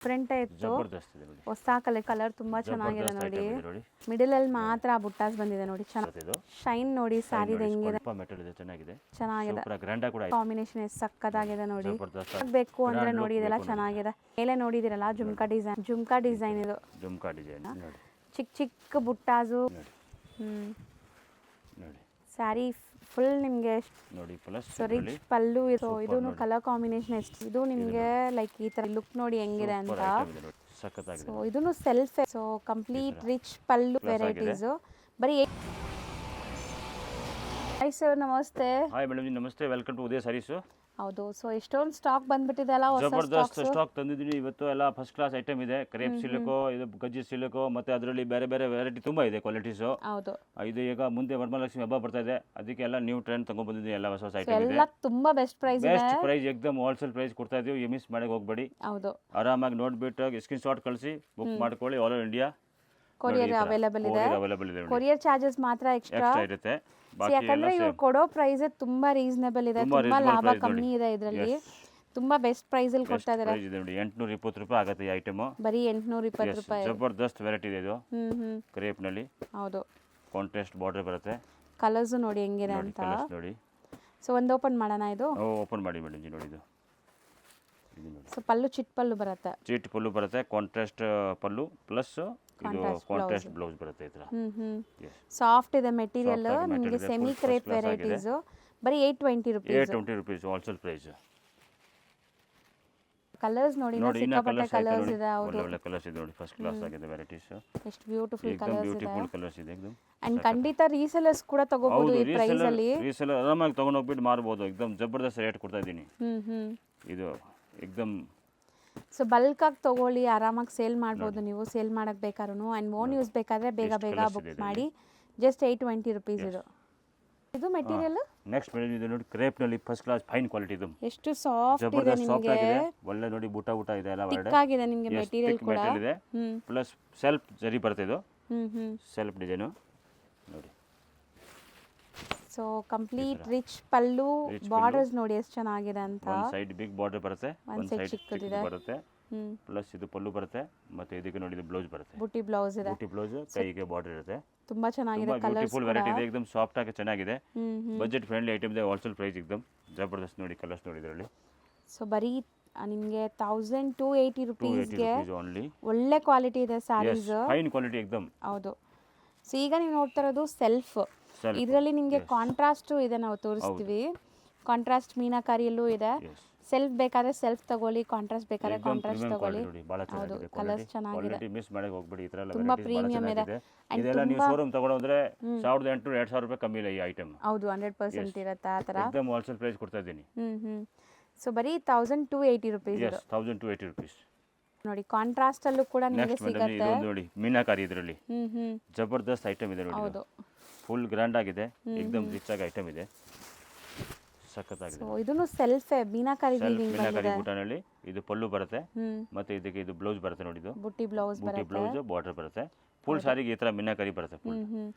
Front ಇತ್ತು ಜಬರ್ದಸ್ತ್ ಇದೆ ನೋಡಿ. ಹೊಸ ಕಲರ್ ತುಂಬಾ ಚೆನ್ನಾಗಿದೆ ನೋಡಿ. ನೋಡಿ ಮಿಡಲ್ ಅಲ್ಲಿ ಮಾತ್ರ ಬುಟ್ಟಾಸ್ ಬಂದಿದೆ ನೋಡಿ. ಚೆನ್ನಾಗಿ ಇದು ಶೈನ್ ನೋಡಿ ಸ್ಯಾರಿ ಹೆಂಗಿದೆ. ಸ್ವಲ್ಪ ಮೆಟಲ್ ಇದೆ, ಚೆನ್ನಾಗಿದೆ. ಚೆನ್ನಾಗಿದೆ. ಸೂಪರ್ ಗ್ರ್ಯಾಂಡ್ ಕೂಡ ಇದೆ. ಕಾಂಬಿನೇಷನ್ ಎಷ್ಟು ಸಕ್ಕತ್ತಾಗಿದೆ ನೋಡಿ. ಜಬರ್ದಸ್ತ್ ಬೇಕು ಅಂದ್ರೆ ನೋಡಿ ಇದೆಲ್ಲ ಚೆನ್ನಾಗಿದೆ. ಮೇಲೆ ನೋಡಿದಿರಲ್ಲ ಜುಮ್ಕಾ ಡಿಸೈನ್ ಇದು. ಜುಮ್ಕಾ ಡಿಸೈನ್ ನೋಡಿ. ಚಿಕ್ಕ ಚಿಕ್ಕ ಬುಟ್ಟಾಸು. ನೋಡಿ ಸ್ಯಾರಿ ಫುಲ್ ನಿಮಗೆ ನೋಡಿ ಪ್ಲಸ್ ರಿಚ್ ಪಲ್ಲು ಇದೂ ಕಲರ್ ಕಾಂಬಿನೇಷನ್ ಎಷ್ಟು ಇದು ನಿಮಗೆ ಲೈಕ್ ಈ ತರ ಲುಕ್ ನೋಡಿ ಹೆಂಗಿದೆ ಅಂತ. ಸಖತ್ತಾಗಿದೆ. ಸೊ ಇದೂ ಸೆಲ್ಫ್. ಸೊ ಕಂಪ್ಲೀಟ್ ರಿಚ್ ಪಲ್ಲು ವೆರೈಟೀಸ್. ಬರೀ ಹಾಯ್ ಸರ್, ನಮಸ್ತೆ. ಹಾಯ್ ಮೇಡಮ್ ಜಿ, ನಮಸ್ತೆ. ವೆಲ್ಕಮ್ ಟು ಉದಯ ಸಾರೀಸ್. ಹೌದು. ಸೊ ಎಷ್ಟೊಂದು ಸ್ಟಾಕ್ ಬಂದ್ಬಿಟ್ಟಿದೆ ಅಲ್ಲ, ಜಬರ್ದಸ್ತ್ ಸ್ಟಾಕ್ ತಂದಿದ್ದೀನಿ ಇವತ್ತು. ಎಲ್ಲ ಫಸ್ಟ್ ಕ್ಲಾಸ್ ಐಟಮ್ ಇದೆ. ಕ್ರೇಪ್ ಸಿಲ್ಕೋ, ಇದು ಗಜ್ಜಿ ಸಿಲ್ಕೋ, ಮತ್ತೆ ಅದರಲ್ಲಿ ಬೇರೆ ಬೇರೆ ವೆರೈಟಿ ತುಂಬಾ ಇದೆ ಕ್ವಾಲಿಟೀಸ್. ಹೌದು. ಇದು ಈಗ ಮುಂದೆ ವರಮಹಾಲಕ್ಷ್ಮಿ ಹಬ್ಬ ಬರ್ತಾ ಇದೆ, ಅದಕ್ಕೆ ಎಲ್ಲ ನ್ಯೂ ಟ್ರೆಂಡ್ ತಗೊಂಡ್ ಬಂದಿದ್ದೀನಿ. ಎಲ್ಲ ಹೊಸ ಐಟಮ್ ಇದೆ. ಎಲ್ಲ ತುಂಬಾ ಬೆಸ್ಟ್ ಪ್ರೈಸ್ ಇದೆ. ಬೆಸ್ಟ್ ಪ್ರೈಸ್ ಎಕ್ದಮ್ ಹೋಲ್ಸೇಲ್ ಪ್ರೈಸ್ ಕೊಡ್ತಾ ಇದೀವಿ. ಮಿಸ್ ಮಾಡಕ್ಕೆ ಹೋಗಬೇಡಿ. ಹೌದು. ಆರಾಮಾಗಿ ನೋಡ್ಬಿಟ್ಟು ಸ್ಕ್ರೀನ್ ಶಾಟ್ ಕಳಿಸಿ ಬುಕ್ ಮಾಡ್ಕೊಳ್ಳಿ. All over India courier available ಇದೆ. ಕೊರಿಯರ್ ಚಾರ್ಜಸ್ ಮಾತ್ರ ಎಕ್ಸ್ಟ್ರಾ ಇರುತ್ತೆ. ಯಾಕಂದ್ರೆ ಇವ್ರು ಕೊಡೋ ಪ್ರೈಸ್ ತುಂಬಾ ರೀಸನಬಲ್ ಇದೆ. ತುಂಬಾ ಲಾಭ ಕಮ್ಮಿ ಇದೆ ಇದರಲ್ಲಿ. ತುಂಬಾ ಬೆಸ್ಟ್ ಪ್ರೈಸ್ ಅಲ್ಲಿ ಕೊಡ್ತಾ ಇದ್ದಾರೆ. 820 ರೂಪಾಯಿ ಆಗುತ್ತೆ ಈ ಐಟಮ್. ಬರೀ 820 ರೂಪಾಯಿ. ಜಬರ್ದಸ್ತ್ ವೆರೈಟಿ ಇದೆ ಇದು. ಕ್ರೇಪ್ ನಲ್ಲಿ. ಹೌದು. ಕಾಂಟ್ರಾಸ್ಟ್ ಬಾರ್ಡರ್ ಬರುತ್ತೆ. ಕಲರ್ಸ್ ನೋಡಿ ಹೆಂಗಿದೆ ಅಂತ ನೋಡಿ. ಸೊ ಒಂದು ಓಪನ್ ಮಾಡೋಣ. ಇದು ಓಪನ್ ಮಾಡಿ ಮೇಡಮ್ ಜಿ. ನೋಡಿ ಇದು. ಸೊ ಪಲ್ಲು ಚಿಟ್ ಪಲ್ಲು ಬರುತ್ತೆ. ಚಿಟ್ ಪಲ್ಲು ಬರುತ್ತೆ. ಕಾಂಟ್ರಾಸ್ಟ್ ಪಲ್ಲು ಪ್ಲಸ್ ಇದು ಕಾಂಟ್ರಾಸ್ಟ್ ಬ್ಲೌಸ್ ಬರುತ್ತೆ ಈ ತರ. ಸಾಫ್ಟ್ ಇದೆ ಮೆಟೀರಿಯಲ್. ನಿಮಗೆ ಸೆಮಿ ಕ್ರೇಪ್ ವೆರೈಟೀಸ್. ಬರೀ 820 rupees. 820 rupees wholesale price. Colours ನೋಡಿ, ಸಿಕ್ಕಾಪಟ್ಟೆ ಕಲರ್ಸ್ ಇದೆ. ಹೌದು, ಒಳ್ಳೆ ಕಲರ್ಸ್ ಇದೆ ನೋಡಿ. ಫಸ್ಟ್ ಕ್ಲಾಸ್ ಆಗಿದೆ ವೆರೈಟೀಸ್. ಎಷ್ಟು ಬ್ಯೂಟಿಫುಲ್ ಕಲರ್ಸ್ ಇದೆ. ಬ್ಯೂಟಿಫುಲ್ ಕಲರ್ಸ್ ಇದೆ ಎಕ್ದಮ್. ಅಂಡ್ ಖಂಡಿತ ರೀಸೆಲರ್ಸ್ ಕೂಡ ತಗೋಬಹುದು ಈ ಪ್ರೈಸ್ ಅಲ್ಲಿ. ರೀಸೆಲ್ಲರ್ ಆರಾಮಾಗಿ ತಗೊಂಡು ಹೋಗ್ಬಿಟ್ಟು ಮಾರಬಹುದು. ಎಕ್ದಮ್ ಜಬರ್ದಸ್ತ್ ರೇಟ್ ಕೊಡ್ತಾ ಇದ್ದೀನಿ. ಇದು ಎಕ್ದಮ್. ಸೊ ಬಲ್ಕ್ ಆಗಿ ತಗೊಳ್ಳಿ, ಆರಾಮಾಗಿ ಸೇಲ್ ಮಾಡ್ಬೋದು ನೀವು. ಸೇಲ್ ಮಾಡಕ್ ಬೇಕಾದ್ರೂ ಅಂಡ್ ಓನ್ ಯೂಸ್ ಬೇಕಾದ್ರೆ ಬೇಗ ಬುಕ್ ಮಾಡಿ. ಜಸ್ಟ್ 820 ರೂಪೀಸ್ ಇದು. ಇದು ಮೆಟೀರಿಯಲ್ ನೆಕ್ಸ್ಟ್ ಮೇಡಮ್ ಇದು ನೋಡಿ. ಕ್ರೇಪ್ ನಲ್ಲಿ ಫಸ್ಟ್ ಕ್ಲಾಸ್ ಫೈನ್ ಕ್ವಾಲಿಟಿ. ಇದು ಎಷ್ಟು ಸಾಫ್ಟ್ ಇದೆ ನಿಮಗೆ. ಒಳ್ಳೆ ನೋಡಿ ಬುಟ್ಟ ಇದೆ ಎಲ್ಲ ಥಿಕ್ ಆಗಿದೆ ನಿಮಗೆ ಮೆಟೀರಿಯಲ್ ಕೂಡ. ಇದೆ ಪ್ಲಸ್ ಸೆಲ್ಫ್ ಜರಿ ಬರುತ್ತೆ ಇದು. ಸೆಲ್ಫ್ ಡಿಸೈನ್ ನೋಡಿ. ಸೊ ಕಂಪ್ಲೀಟ್ ರಿಚ್ ಪಲ್ಲು. ಬಾರ್ಡರ್ಸ್ ನೋಡಿ ಎಷ್ಟು ಚೆನ್ನಾಗಿದೆ ಅಂತ. ಒಂದು ಸೈಡ್ ಬಿಗ್ ಬಾರ್ಡರ್ ಬರುತ್ತೆ, ಒಂದು ಸೈಡ್ ಚಿಕ್ಕದಿದೆ ಬರುತ್ತೆ. ಪ್ಲಸ್ ಇದು ಪಲ್ಲು ಬರುತ್ತೆ, ಮತ್ತೆ ಇದಕ್ಕೆ ನೋಡಿ ಇದು ಬ್ಲೌಸ್ ಬರುತ್ತೆ. ಬುಟ್ಟಿ ಬ್ಲೌಸ್ ಇದೆ. ಬುಟ್ಟಿ ಬ್ಲೌಸ್ ಕೈಗೆ ಬಾರ್ಡರ್ ಇರುತ್ತೆ. ತುಂಬಾ ಚೆನ್ನಾಗಿದೆ. ಬ್ಯೂಟಿಫುಲ್ ವೆರೈಟಿ ಇದೆ. ಎಕ್ದಮ್ ಸಾಫ್ಟ್ ಆಗಿ ಚೆನ್ನಾಗಿದೆ. ಬಜೆಟ್ ಫ್ರೆಂಡ್ಲಿ ಐಟಮ್ ಇದೆ. ಹೋಲ್ಸೇಲ್ ಪ್ರೈಸ್ ಎಕ್ದಮ್ ಜಬರ್ದಸ್ತ್ ನೋಡಿ. ಕಲರ್ಸ್ ನೋಡಿ ಇದರಲ್ಲಿ. ಸೊ ಬರೀ ನಿಮಗೆ 1280 ರೂಪೀಸ್ಗೆ ಒಳ್ಳೆ ಕ್ವಾಲಿಟಿ ಇದೆ ಸ್ಯಾರೀಸ್. ಫೈನ್ ಕ್ವಾಲಿಟಿ ಎಕ್ದಮ್. ಹೌದು. ಸೊ ಈಗ ನೀವು ನೋಡ್ತಾ ಇರೋದು ಸೆಲ್ಫ್. ಇದರಲ್ಲಿ ನಿಮಗೆ ಕಾಂಟ್ರಾಸ್ಟ್ ಇದೆ, ನಾವು ತೋರಿಸ್ತೀವಿ. ಕಾಂಟ್ರಾಸ್ಟ್ ಮೀನಾಕಾರಿಯಲ್ಲೂ ಇದೆ. ಸೆಲ್ಫ್ ಬೇಕಾದ್ರೆ ಸೆಲ್ಫ್ ತಗೊಳ್ಳಿ, ಕಾಂಟ್ರಾಸ್ಟ್ ಬೇಕಾದ್ರೆ ಕಾಂಟ್ರಾಸ್ಟ್ ತಗೊಳ್ಳಿ. ಹೌದು, ಕಲರ್ಸ್ ಚೆನ್ನಾಗಿದೆ. ಮಿಸ್ ಮಾಡಕ್ಕೆ ಹೋಗಬೇಡಿ. ಈ ತರ ಎಲ್ಲ ತುಂಬಾ ಪ್ರೀಮಿಯಂ ಇದೆ. ಇದೆಲ್ಲ ನೀವು ಶೋರೂಮ್ ತಗೊಂಡ್ರೆ 1800-2000 ರೂಪಾಯಿ ಕಮ್ಮಿ ಇಲ್ಲ ಈ ಐಟಮ್. ಹೌದು, 100% ಇರುತ್ತೆ ಆ ತರ. ಎಕ್ದಮ್ ಹೋಲ್ಸೇಲ್ ಪ್ರೈಸ್ ಕೊಡ್ತಾ ಇದ್ದೀನಿ. ಸೊ ಬರೀ 1280 ರೂಪೀಸ್. 1280 ರೂಪೀಸ್ ನೋಡಿ. ಕಾಂಟ್ರಾಸ್ಟ್ ಅಲ್ಲೂ ಕೂಡ ನಿಮಗೆ ಸಿಗುತ್ತೆ ನೋಡಿ. ಮೀನಾಕಾರಿ ಇದರಲ್ಲಿ ಜಬರ್ದಸ್ತ್ ಐಟಮ್ ಇದೆ ನೋಡಿ. ಹೌದು, ಫುಲ್ ಗ್ರ್ಯಾಂಡ್ ಆಗಿದೆ. ಎಕ್ದಮ್ ರಿಚ್ ಆಗಿ ಐಟಮ್ ಇದೆ. ಸಖತ್ತಾಗಿದೆ. ಸೊ ಇದನ್ನು ಸೆಲ್ಫ್ ಮೀನಾಕಾರಿ ಬೂಟನಲ್ಲಿ ಇದು ಪಲ್ಲು ಬರುತ್ತೆ, ಮತ್ತೆ ಇದಕ್ಕೆ ಇದು ಬ್ಲೌಸ್ ಬರುತ್ತೆ ನೋಡಿ. ಇದು ಬುಟ್ಟಿ ಬ್ಲೌಸ್ ಬಾರ್ಡರ್ ಬರುತ್ತೆ. ಫುಲ್ ಸಾರಿಗೆ ಈ ತರ ಮೀನಾಕಾರಿ ಬರುತ್ತೆ. ಫುಲ್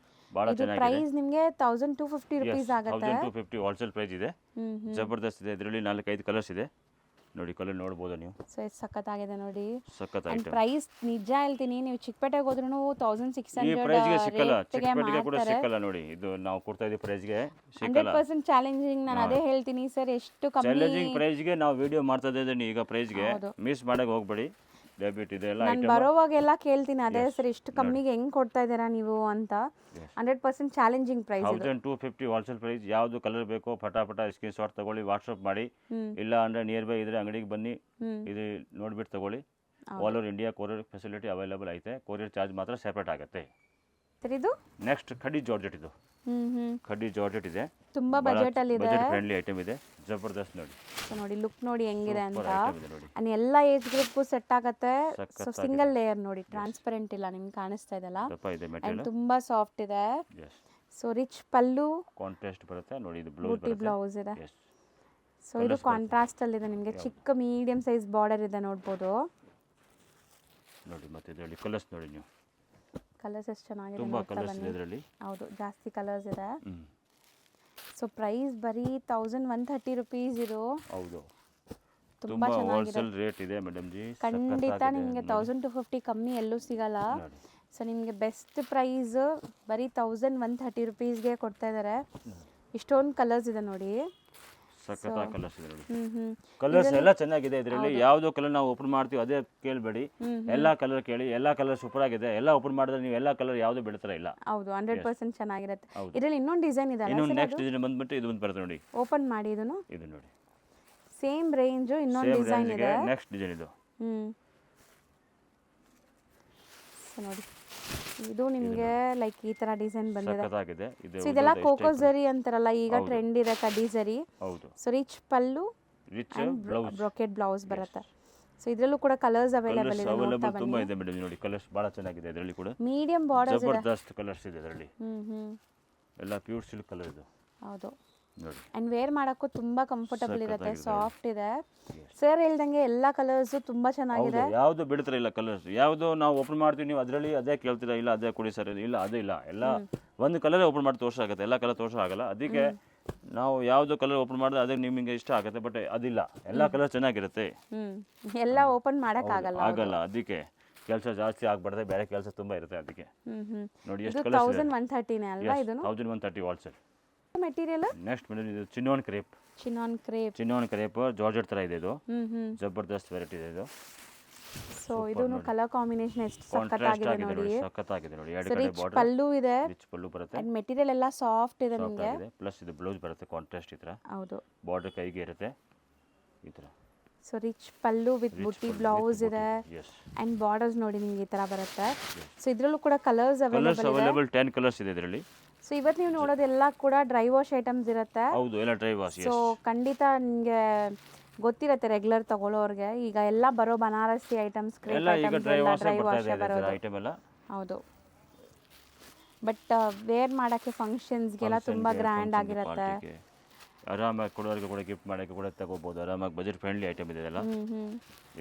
ಬಹಳ ಚೆನ್ನಾಗಿದೆ. ಪ್ರೈಸ್ ನಿಮಗೆ 1250 ರೂಪೀಸ್ ಆಗುತ್ತೆ. 1250 ಹೋಲ್ಸೇಲ್ ಪ್ರೈಸ್ ಇದೆ. ಜಬರ್ದಸ್ತ್ ಇದೆ. ಇದರಲ್ಲಿ 4-5 ಕಲರ್ಸ್ ಇದೆ ನೋಡಿ. ಕಲರ್ ನೋಡಬಹುದು ನೀವು. ಸೊ ಸಖತ್ತಾಗಿದೆ ನೋಡಿ. ಸಖತ್ ಐಟಮ್. ಪ್ರೈಸ್ ನಿಜ ಹೇಳ್ತೀನಿ, ನೀವು ಚಿಕ್ಕಪೇಟೆಗೆ ಹೋದ್ರೂ 1600 ಈ ಪ್ರೈಸ್ ಗೆ ಸಿಕ್ಕಲ್ಲ. ಚಿಕ್ಕಪೇಟೆಗೆ ಕೂಡ ಸಿಕ್ಕಲ್ಲ ನೋಡಿ. ಇದು ನಾವು ಕೊಡ್ತಾ ಇದ್ದೀವಿ ಪ್ರೈಸ್ ಗೆ ಸಿಕ್ಕಲ್ಲ. 100% ಚಾಲೆಂಜಿಂಗ್. ನಾನು ಅದೇ ಹೇಳ್ತೀನಿ ಸರ್, ಎಷ್ಟು ಕಮ್ಮಿ ಚಾಲೆಂಜಿಂಗ್ ಪ್ರೈಸ್ ಗೆ ನಾವು ವಿಡಿಯೋ ಮಾಡ್ತಾ ಇದ್ದೀವಿ. ಈಗ ಪ್ರೈಸ್ ಗೆ ಮಿಸ್ ಮಾಡಕ್ಕೆ ಹೋಗಬೇಡಿ. ಡೆಬಿಟ್ ಇದೆ ಎಲ್ಲ ಐಟಮ್. ನಾನು ಬರೋವಾಗೆಲ್ಲ ಕೇಳ್ತೀನಿ ಅದೇ ಸರ್, ಎಷ್ಟು ಕಮ್ಮಿಗೆ ಹೆಂಗ್ ಕೊಡ್ತಾ ಇದ್ದೀರಾ ನೀವು ಅಂತ. 100% ಚಾಲೆಂಜಿಂಗ್ ಪ್ರೈಸ್. 1250 wholesale price. ಯಾವ್ದು ಕಲರ್ ಬೇಕೋ ಫಟಾಫಟ ಸ್ಕ್ರೀನ್ ಶಾಟ್ ತಗೊಳ್ಳಿ, ವಾಟ್ಸ್ಆಪ್ ಮಾಡಿ. ಇಲ್ಲ ಅಂದ್ರೆ ನಿಯರ್ ಬೈ ಇದ್ರೆ ಅಂಗಡಿಗೆ ಬನ್ನಿ, ಇದು ನೋಡ್ಬಿಟ್ಟು ತಗೊಳ್ಳಿ. All over India courier facility available ಐತೆ. ಕೊರಿಯರ್ ಚಾರ್ಜ್ ಮಾತ್ರ ಸೆಪರೇಟ್ ಆಗುತ್ತೆ. ಇದು ನೆಕ್ಸ್ಟ್ ಖಡ್ಡಿ ಜಾರ್ಜೆಟ್. ಇದು ಖಡ್ಡಿ ಜಾರ್ಜೆಟ್ ಇದೆ. ತುಂಬಾ ಬಜೆಟ್ ಅಲ್ಲಿ ಇದೆ. ಬಜೆಟ್ ಫ್ರೆಂಡ್ಲಿ ಐಟಮ್ ಇದೆ. ಜಬರ್ದಸ್ತ್ ನೋಡಿ. ಸೊ ನೋಡಿ ಲುಕ್ ನೋಡಿ ಹೆಂಗಿದೆ ಅಂತ. ಅಂಡ್ ಎಲ್ಲ ಏಜ್ ಗ್ರೂಪ್ಗೂ ಸೆಟ್ ಆಗುತ್ತೆ. ಸೊ ಸಿಂಗಲ್ ಲೇಯರ್ ನೋಡಿ, ಟ್ರಾನ್ಸ್ಪರೆಂಟ್ ಇಲ್ಲ, ನಿಮ್ಗೆ ಕಾಣಿಸ್ತಾ ಇದೆಲ್ಲ. ಅಂಡ್ ತುಂಬಾ ಸಾಫ್ಟ್ ಇದೆ. ಸೊ ರಿಚ್ ಪಲ್ಲು, ಕಾಂಟ್ರಾಸ್ಟ್ ಬರುತ್ತೆ ನೋಡಿ. ಇದು ಬ್ಲೌಸ್ ಇದೆ. ಸೊ ಇದು ಕಾಂಟ್ರಾಸ್ಟ್ ಅಲ್ಲಿ ಇದೆ. ನಿಮಗೆ ಚಿಕ್ಕ ಮೀಡಿಯಂ ಸೈಜ್ ಬಾರ್ಡರ್ ಇದೆ, ನೋಡಬಹುದು ನೋಡಿ. ಮತ್ತೆ ಇದರಲ್ಲಿ ಕಲರ್ಸ್ ನೋಡಿ ನೀವು. ಕಲರ್ಸ್ ಎಷ್ಟು ಚೆನ್ನಾಗಿದೆ. ತುಂಬಾ ಕಲರ್ಸ್ ಇದೆ ಇದರಲ್ಲಿ. ಹೌದು, ಜಾಸ್ತಿ ಕಲರ್ಸ್ ಇದೆ. ಸೊ ಪ್ರೈಸ್ ಬರೀ 1130 ರೂಪೀಸ್. ಇದು ಹೌದು, ತುಂಬ ತುಂಬಾ ಚೆನ್ನಾಗಿದೆ ಹೋಲ್ಸೇಲ್ ರೇಟ್ ಇದೆ ಮೇಡಮ್ ಜಿ. ಖಂಡಿತ ನಿಮಗೆ 1250 ಕಮ್ಮಿ ಎಲ್ಲೂ ಸಿಗಲ್ಲ. ನೋಡಿ ಸೊ ನಿಮಗೆ ಬೆಸ್ಟ್ ಪ್ರೈಸ್ ಬರೀ 1130 ರುಪೀಸ್ಗೆ ಕೊಡ್ತಾ ಇದ್ದಾರೆ. ಇಷ್ಟೊಂದು ಕಲರ್ಸ್ ಇದೆ ನೋಡಿ. ಸಖತ್ತಾಗಿ ಕಲರ್ಸ್ ಇದೆ ನೋಡಿ. ಹ್ಞೂ ಕಲರ್ಸ್ ಎಲ್ಲ ಚೆನ್ನಾಗಿದೆ ಇದರಲ್ಲಿ. ಯಾವುದೋ ಕಲರ್ ನಾವು ಓಪನ್ ಮಾಡ್ತೀವಿ ಅದೇ ಕೇಳಬೇಡಿ, ಎಲ್ಲ ಕಲರ್ ಕೇಳಿ. ಎಲ್ಲ ಕಲರ್ ಸೂಪರ್ ಆಗಿದೆ. ಎಲ್ಲ ಓಪನ್ ಮಾಡಿದ್ರೆ ನೀವು ಎಲ್ಲ ಕಲರ್ ಯಾವುದು ಬಿಡ್ತಾರ ಇಲ್ಲ. ಹೌದು 100% ಚೆನ್ನಾಗಿರುತ್ತೆ. ಇದರಲ್ಲಿ ಇನ್ನೊಂದು ಡಿಸೈನ್ ಇದೆ ಇನ್ನು ನೆಕ್ಸ್ಟ್ ಡಿಸೈನ್ ಬಂದ್ಬಿಟ್ಟು ಇದು ಒಂದು ಬರುತ್ತೆ ನೋಡಿ. ಓಪನ್ ಮಾಡಿ ಇದನ್ನು. ಇದು ನೋಡಿ ಸೇಮ್ ರೇಂಜು ಇನ್ನೊಂದು ಡಿಸೈನ್ ಇದೆ. ನೆಕ್ಸ್ಟ್ ಡಿಸೈನ್ ಇದು. ಸೊ ನೋಡಿ ಇದು ನಿಮಗೆ ಲೈಕ್ ಈ ತರ ಡಿಸೈನ್ ಬಂದಿದೆ. ಸಖತ್ತಾಗಿದೆ ಇದು. ಸೊ ಇದೆಲ್ಲ ಕೋಕೋ ಜರಿ ಅಂತಾರಲ್ಲ, ಈಗ ಟ್ರೆಂಡ್ ಇದೆ ಕಡ್ಡಿ ಜರಿ. ಹೌದು. ಸೊ ರಿಚ್ ಪಲ್ಲು, ರಿಚ್ ಬ್ಲೌಸ್, ಬ್ರೊಕೆಟ್ ಬ್ಲೌಸ್ ಬರುತ್ತೆ. ಸೊ ಇದರಲ್ಲೂ ಕೂಡ ಕಲರ್ಸ್ ಅವೈಲೇಬಲ್ ಇದೆ. ನೋಡ್ತಾ ಬನ್ನಿ. ತುಂಬಾ ಇದೆ ಮೇಡಮ್ ನೋಡಿ. ಕಲರ್ಸ್ ಬಹಳ ಚೆನ್ನಾಗಿದೆ ಇದರಲ್ಲಿ ಕೂಡ. ಮೀಡಿಯಂ ಬಾರ್ಡರ್ಸ್ ಇದೆ. ಜಬರ್ದಸ್ತ್ ಕಲರ್ಸ್ ಇದೆ ಇದರಲ್ಲಿ. ಎಲ್ಲ ಪ್ಯೂರ್ ಸಿಲ್ಕ್ ಕಲರ್ ಇದು. ಹೌದು. ನೋಡಿ ಅಂಡ್ ವೇರ್ ಮಾಡೋಕ್ಕೂ ತುಂಬ ಕಂಫರ್ಟಬಲ್ ಇರುತ್ತೆ, ಸಾಫ್ಟ್ ಇದೆ. ಸರ್ ಹೇಳ್ದಂಗೆ ಎಲ್ಲ ಕಲರ್ಸು ತುಂಬ ಚೆನ್ನಾಗಿದೆ. ಯಾವುದು ಬಿಡ್ತಾರೆ ಇಲ್ಲ ಕಲರ್ಸ್. ಯಾವುದು ನಾವು ಓಪನ್ ಮಾಡ್ತೀವಿ ನೀವು ಅದರಲ್ಲಿ ಅದೇ ಕೇಳ್ತೀರಾ, ಇಲ್ಲ ಅದೇ ಕೊಡಿ ಸರ್, ಇಲ್ಲ ಅದೇ ಇಲ್ಲ. ಎಲ್ಲ ಒಂದು ಕಲರ್ ಓಪನ್ ಮಾಡಿ ತೋರ್ಸಾಗುತ್ತೆ, ಎಲ್ಲ ಕಲರ್ ತೋರ್ಸೋಕ್ಕಾಗಲ್ಲ. ಅದಕ್ಕೆ ನಾವು ಯಾವುದು ಕಲರ್ ಓಪನ್ ಮಾಡಿದ್ರೆ ಅದೇ ನಿಮಗೆ ಇಷ್ಟ ಆಗುತ್ತೆ. ಬಟ್ ಅದಿಲ್ಲ, ಎಲ್ಲ ಕಲರ್ ಚೆನ್ನಾಗಿರುತ್ತೆ. ಎಲ್ಲ ಓಪನ್ ಮಾಡೋಕ್ಕಾಗಲ್ಲ. ಆಗಲ್ಲ, ಅದಕ್ಕೆ ಕೆಲಸ ಜಾಸ್ತಿ ಆಗ್ಬಾರ್ದು, ಬೇರೆ ಕೆಲಸ ತುಂಬ ಇರುತ್ತೆ ಅದಕ್ಕೆ. ನೋಡಿ ಎಷ್ಟು ಇದು ಕಲರ್ಸ್ 1130 ಅಲ್ವಾ? ಇದು 1130 ಹೋಲ್ಸೇಲ್ ಮೆಟೀರಿಯಲ್. ನೆಕ್ಸ್ಟ್ ಮೇಡಮ್ ಇದು ಚಿನ್ನೋನ್ ಕ್ರೇಪ್. ಚಿನ್ನೋನ್ ಕ್ರೇಪ್ ಜಾರ್ಜೆಟ್ ತರ ಇದೆ ಇದು. ಜಬರ್ದಸ್ತ್ ವೆರೈಟಿ ಇದೆ ಇದು. ಸೊ ಇದೂನು ಕಲರ್ ಕಾಂಬಿನೇಷನ್ ಎಷ್ಟು ಸಖತ್ತಾಗಿದೆ ನೋಡಿ. ಸಖತ್ತಾಗಿದೆ ನೋಡಿ. ಎರಡು ಸೊ ಕಡೆ ರಿಚ್ ಬಾರ್ಡರ್, ಪಲ್ಲು ಇದೆ. ರಿಚ್ ಪಲ್ಲು ಬರುತ್ತೆ. ಅಂಡ್ ಮೆಟೀರಿಯಲ್ ಎಲ್ಲ ಸಾಫ್ಟ್ ಇದೆ ನಿಮಗೆ. ಪ್ಲಸ್ ಇದು ಬ್ಲೌಸ್ ಬರುತ್ತೆ ಕಾಂಟ್ರಾಸ್ಟ್ ಈ ತರ. ಹೌದು. ಬಾರ್ಡರ್ ಕೈಗೆ ಇರುತ್ತೆ ಈ ತರ. ಸೊ ರಿಚ್ ಪಲ್ಲು ವಿತ್ ಬುಟ್ಟಿ ಬ್ಲೌಸ್ ಇದೆ. Yes. ಅಂಡ್ ಬಾರ್ಡರ್ಸ್ ನೋಡಿ ನಿಮಗೆ ಈ ತರ ಬರುತ್ತೆ. ಸೊ ಇದರಲ್ಲೂ ಕೂಡ ಕಲರ್ಸ್ ಅವೈಲೇಬಲ್ 10 ಕಲರ್ಸ್ ಇದೆ ಇದರಲ್ಲಿ. ಸೊ ಇವತ್ತು ನೀವು ನೋಡೋದೆಲ್ಲ ಕೂಡ ಡ್ರೈ ವಾಶ್ ಐಟಮ್ಸ್ ಇರುತ್ತೆ. ಹೌದು, ಎಲ್ಲ ಡ್ರೈ ವಾಶ್. ಸೊ ಖಂಡಿತ ನಿಮಗೆ ಗೊತ್ತಿರುತ್ತೆ ರೆಗ್ಯುಲರ್ ತಗೊಳ್ಳೋರಿಗೆ. ಈಗ ಎಲ್ಲ ಬರೋ ಬನಾರಸಿ ಐಟಮ್ಸ್, ಕ್ರೇಪ್ ಐಟಮ್ಸ್ ಎಲ್ಲ ಡ್ರೈ ವಾಶ್ ಬರೋದು. ಐಟಮ್ ಎಲ್ಲ ಹೌದು. ಬಟ್ ವೇರ್ ಮಾಡೋಕ್ಕೆ ಫಂಕ್ಷನ್ಸ್ಗೆಲ್ಲ ತುಂಬ ಗ್ರ್ಯಾಂಡ್ ಆಗಿರುತ್ತೆ. ಆರಾಮಾಗಿ ಕೊಡೋರಿಗೆ ಕೂಡ ಗಿಫ್ಟ್ ಮಾಡೋಕ್ಕೆ ಕೂಡ ತಗೋಬಹುದು. ಆರಾಮಾಗಿ ಬಜೆಟ್ ಫ್ರೆಂಡ್ಲಿ ಐಟಮ್ ಇದೆ ಇದೆಲ್ಲ.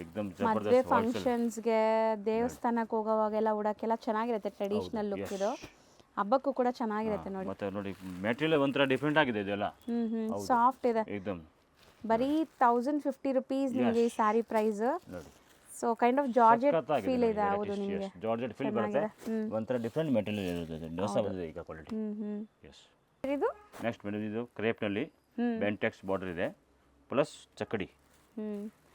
ಏಕದಮ್ ಮದುವೆ ಜಬರ್ದಸ್ತ್ ಫಂಕ್ಷನ್ಸ್ಗೆ, ದೇವಸ್ಥಾನಕ್ಕೆ ಹೋಗೋವಾಗೆಲ್ಲ ಉಡೋಕ್ಕೆಲ್ಲ ಚೆನ್ನಾಗಿರುತ್ತೆ. ಟ್ರೆಡಿಷನಲ್ ಲುಕ್ ಇದು. ಹಬ್ಬಕ್ಕೂ ಕೂಡ ಚೆನ್ನಾಗಿರುತ್ತೆ ನೋಡಿ. ಮತ್ತೆ ನೋಡಿ ಮೆಟೀರಿಯಲ್ ಒಂಥರ ಡಿಫ್ರೆಂಟ್ ಆಗಿದೆ ಇದೆಲ್ಲ. ಸಾಫ್ಟ್ ಇದೆ. ಏಕದಮ್ ಬರೀ 1050 ರುಪೀಸ್ ನಿಮಗೆ ಈ ಸ್ಯಾರಿ ಪ್ರೈಸ್. ನೋಡಿ. So kind of georgette feel ಇದೆ. ಹೌದು, ನಿಮಗೆ ಜಾರ್ಜೆಟ್ ಫೀಲ್ ಬರುತ್ತೆ. ಒಂಥರ ಡಿಫ್ರೆಂಟ್ ಮೆಟೀರಿಯಲ್ ಇರುತ್ತೆ. ಹೊಸ ಬಂದಿದೆ ಈಗ ಕ್ವಾಲಿಟಿ. ಎಸ್. ಇದು ನೆಕ್ಸ್ಟ್ ಮೇಡಮ್ ಇದು ಕ್ರೇಪ್ ನಲ್ಲಿ ಬೆಂಟೆಕ್ಸ್ ಬಾರ್ಡರ್ ಇದೆ, ಪ್ಲಸ್ ಚಕ್ಕಡಿ.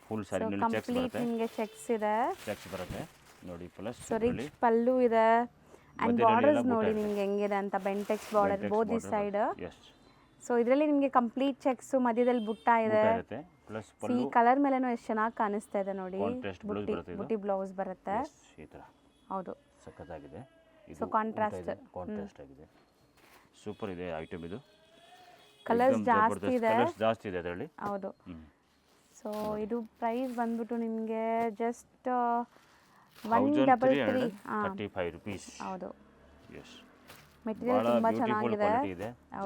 ಫುಲ್ ಸ್ಯಾರಿ ನಲ್ಲಿ ಚೆಕ್ಸ್ ಬರುತ್ತೆ. ನಿಮಗೆ ಚೆಕ್ಸ್ ಇದೆ. ಚೆಕ್ಸ್ ಬರುತ್ತೆ ನೋಡಿ. ಪ್ಲಸ್ ಸೊ ರಿಚ್ ಪಲ್ಲು ಇದೆ. ಅಂಡ್ ಬಾರ್ಡರ್ಸ್ ನೋಡಿ ನಿಮಗೆ ಹೆಂಗಿದೆ ಅಂತ. Bentex border both the side. So ಇದರಲ್ಲಿ ನಿಮಗೆ ಕಂಪ್ಲೀಟ್ ಚೆಕ್ಸ್, ಮಧ್ಯದಲ್ಲಿ ಬುಟ್ಟ ಇದೆ. ಪ್ಲಸ್ ಈ ಕಲರ್ ಮೇಲೆನೂ ಎಷ್ಟು ಚೆನ್ನಾಗಿ ಕಾಣಿಸ್ತಾ ಇದೆ ನೋಡಿ. ಬುಟ್ಟಿ ಬ್ಲೌಸ್ ಬರುತ್ತೆ ಈ ತರ. ಹೌದು, ಸಖತ್ತಾಗಿದೆ. ಸೊ ಕಾಂಟ್ರಾಸ್ಟ್ ಆಗಿದೆ. ಸೂಪರ್ ಇದೆ ಐಟಮ್ ಇದು. ಕಲರ್ಸ್ ಜಾಸ್ತಿ ಇದೆ. ಜಾಸ್ತಿ ಇದೆ ಅದರಲ್ಲಿ. ಹೌದು. ಸೊ ಇದು ಪ್ರೈಸ್ ಬಂದ್ಬಿಟ್ಟು ನಿಮಗೆ ಜಸ್ಟ್ 133 rupees. ಹೌದು. ಎಸ್. ಮೆಟೀರಿಯಲ್ ತುಂಬಾ ಚೆನ್ನಾಗಿದೆ.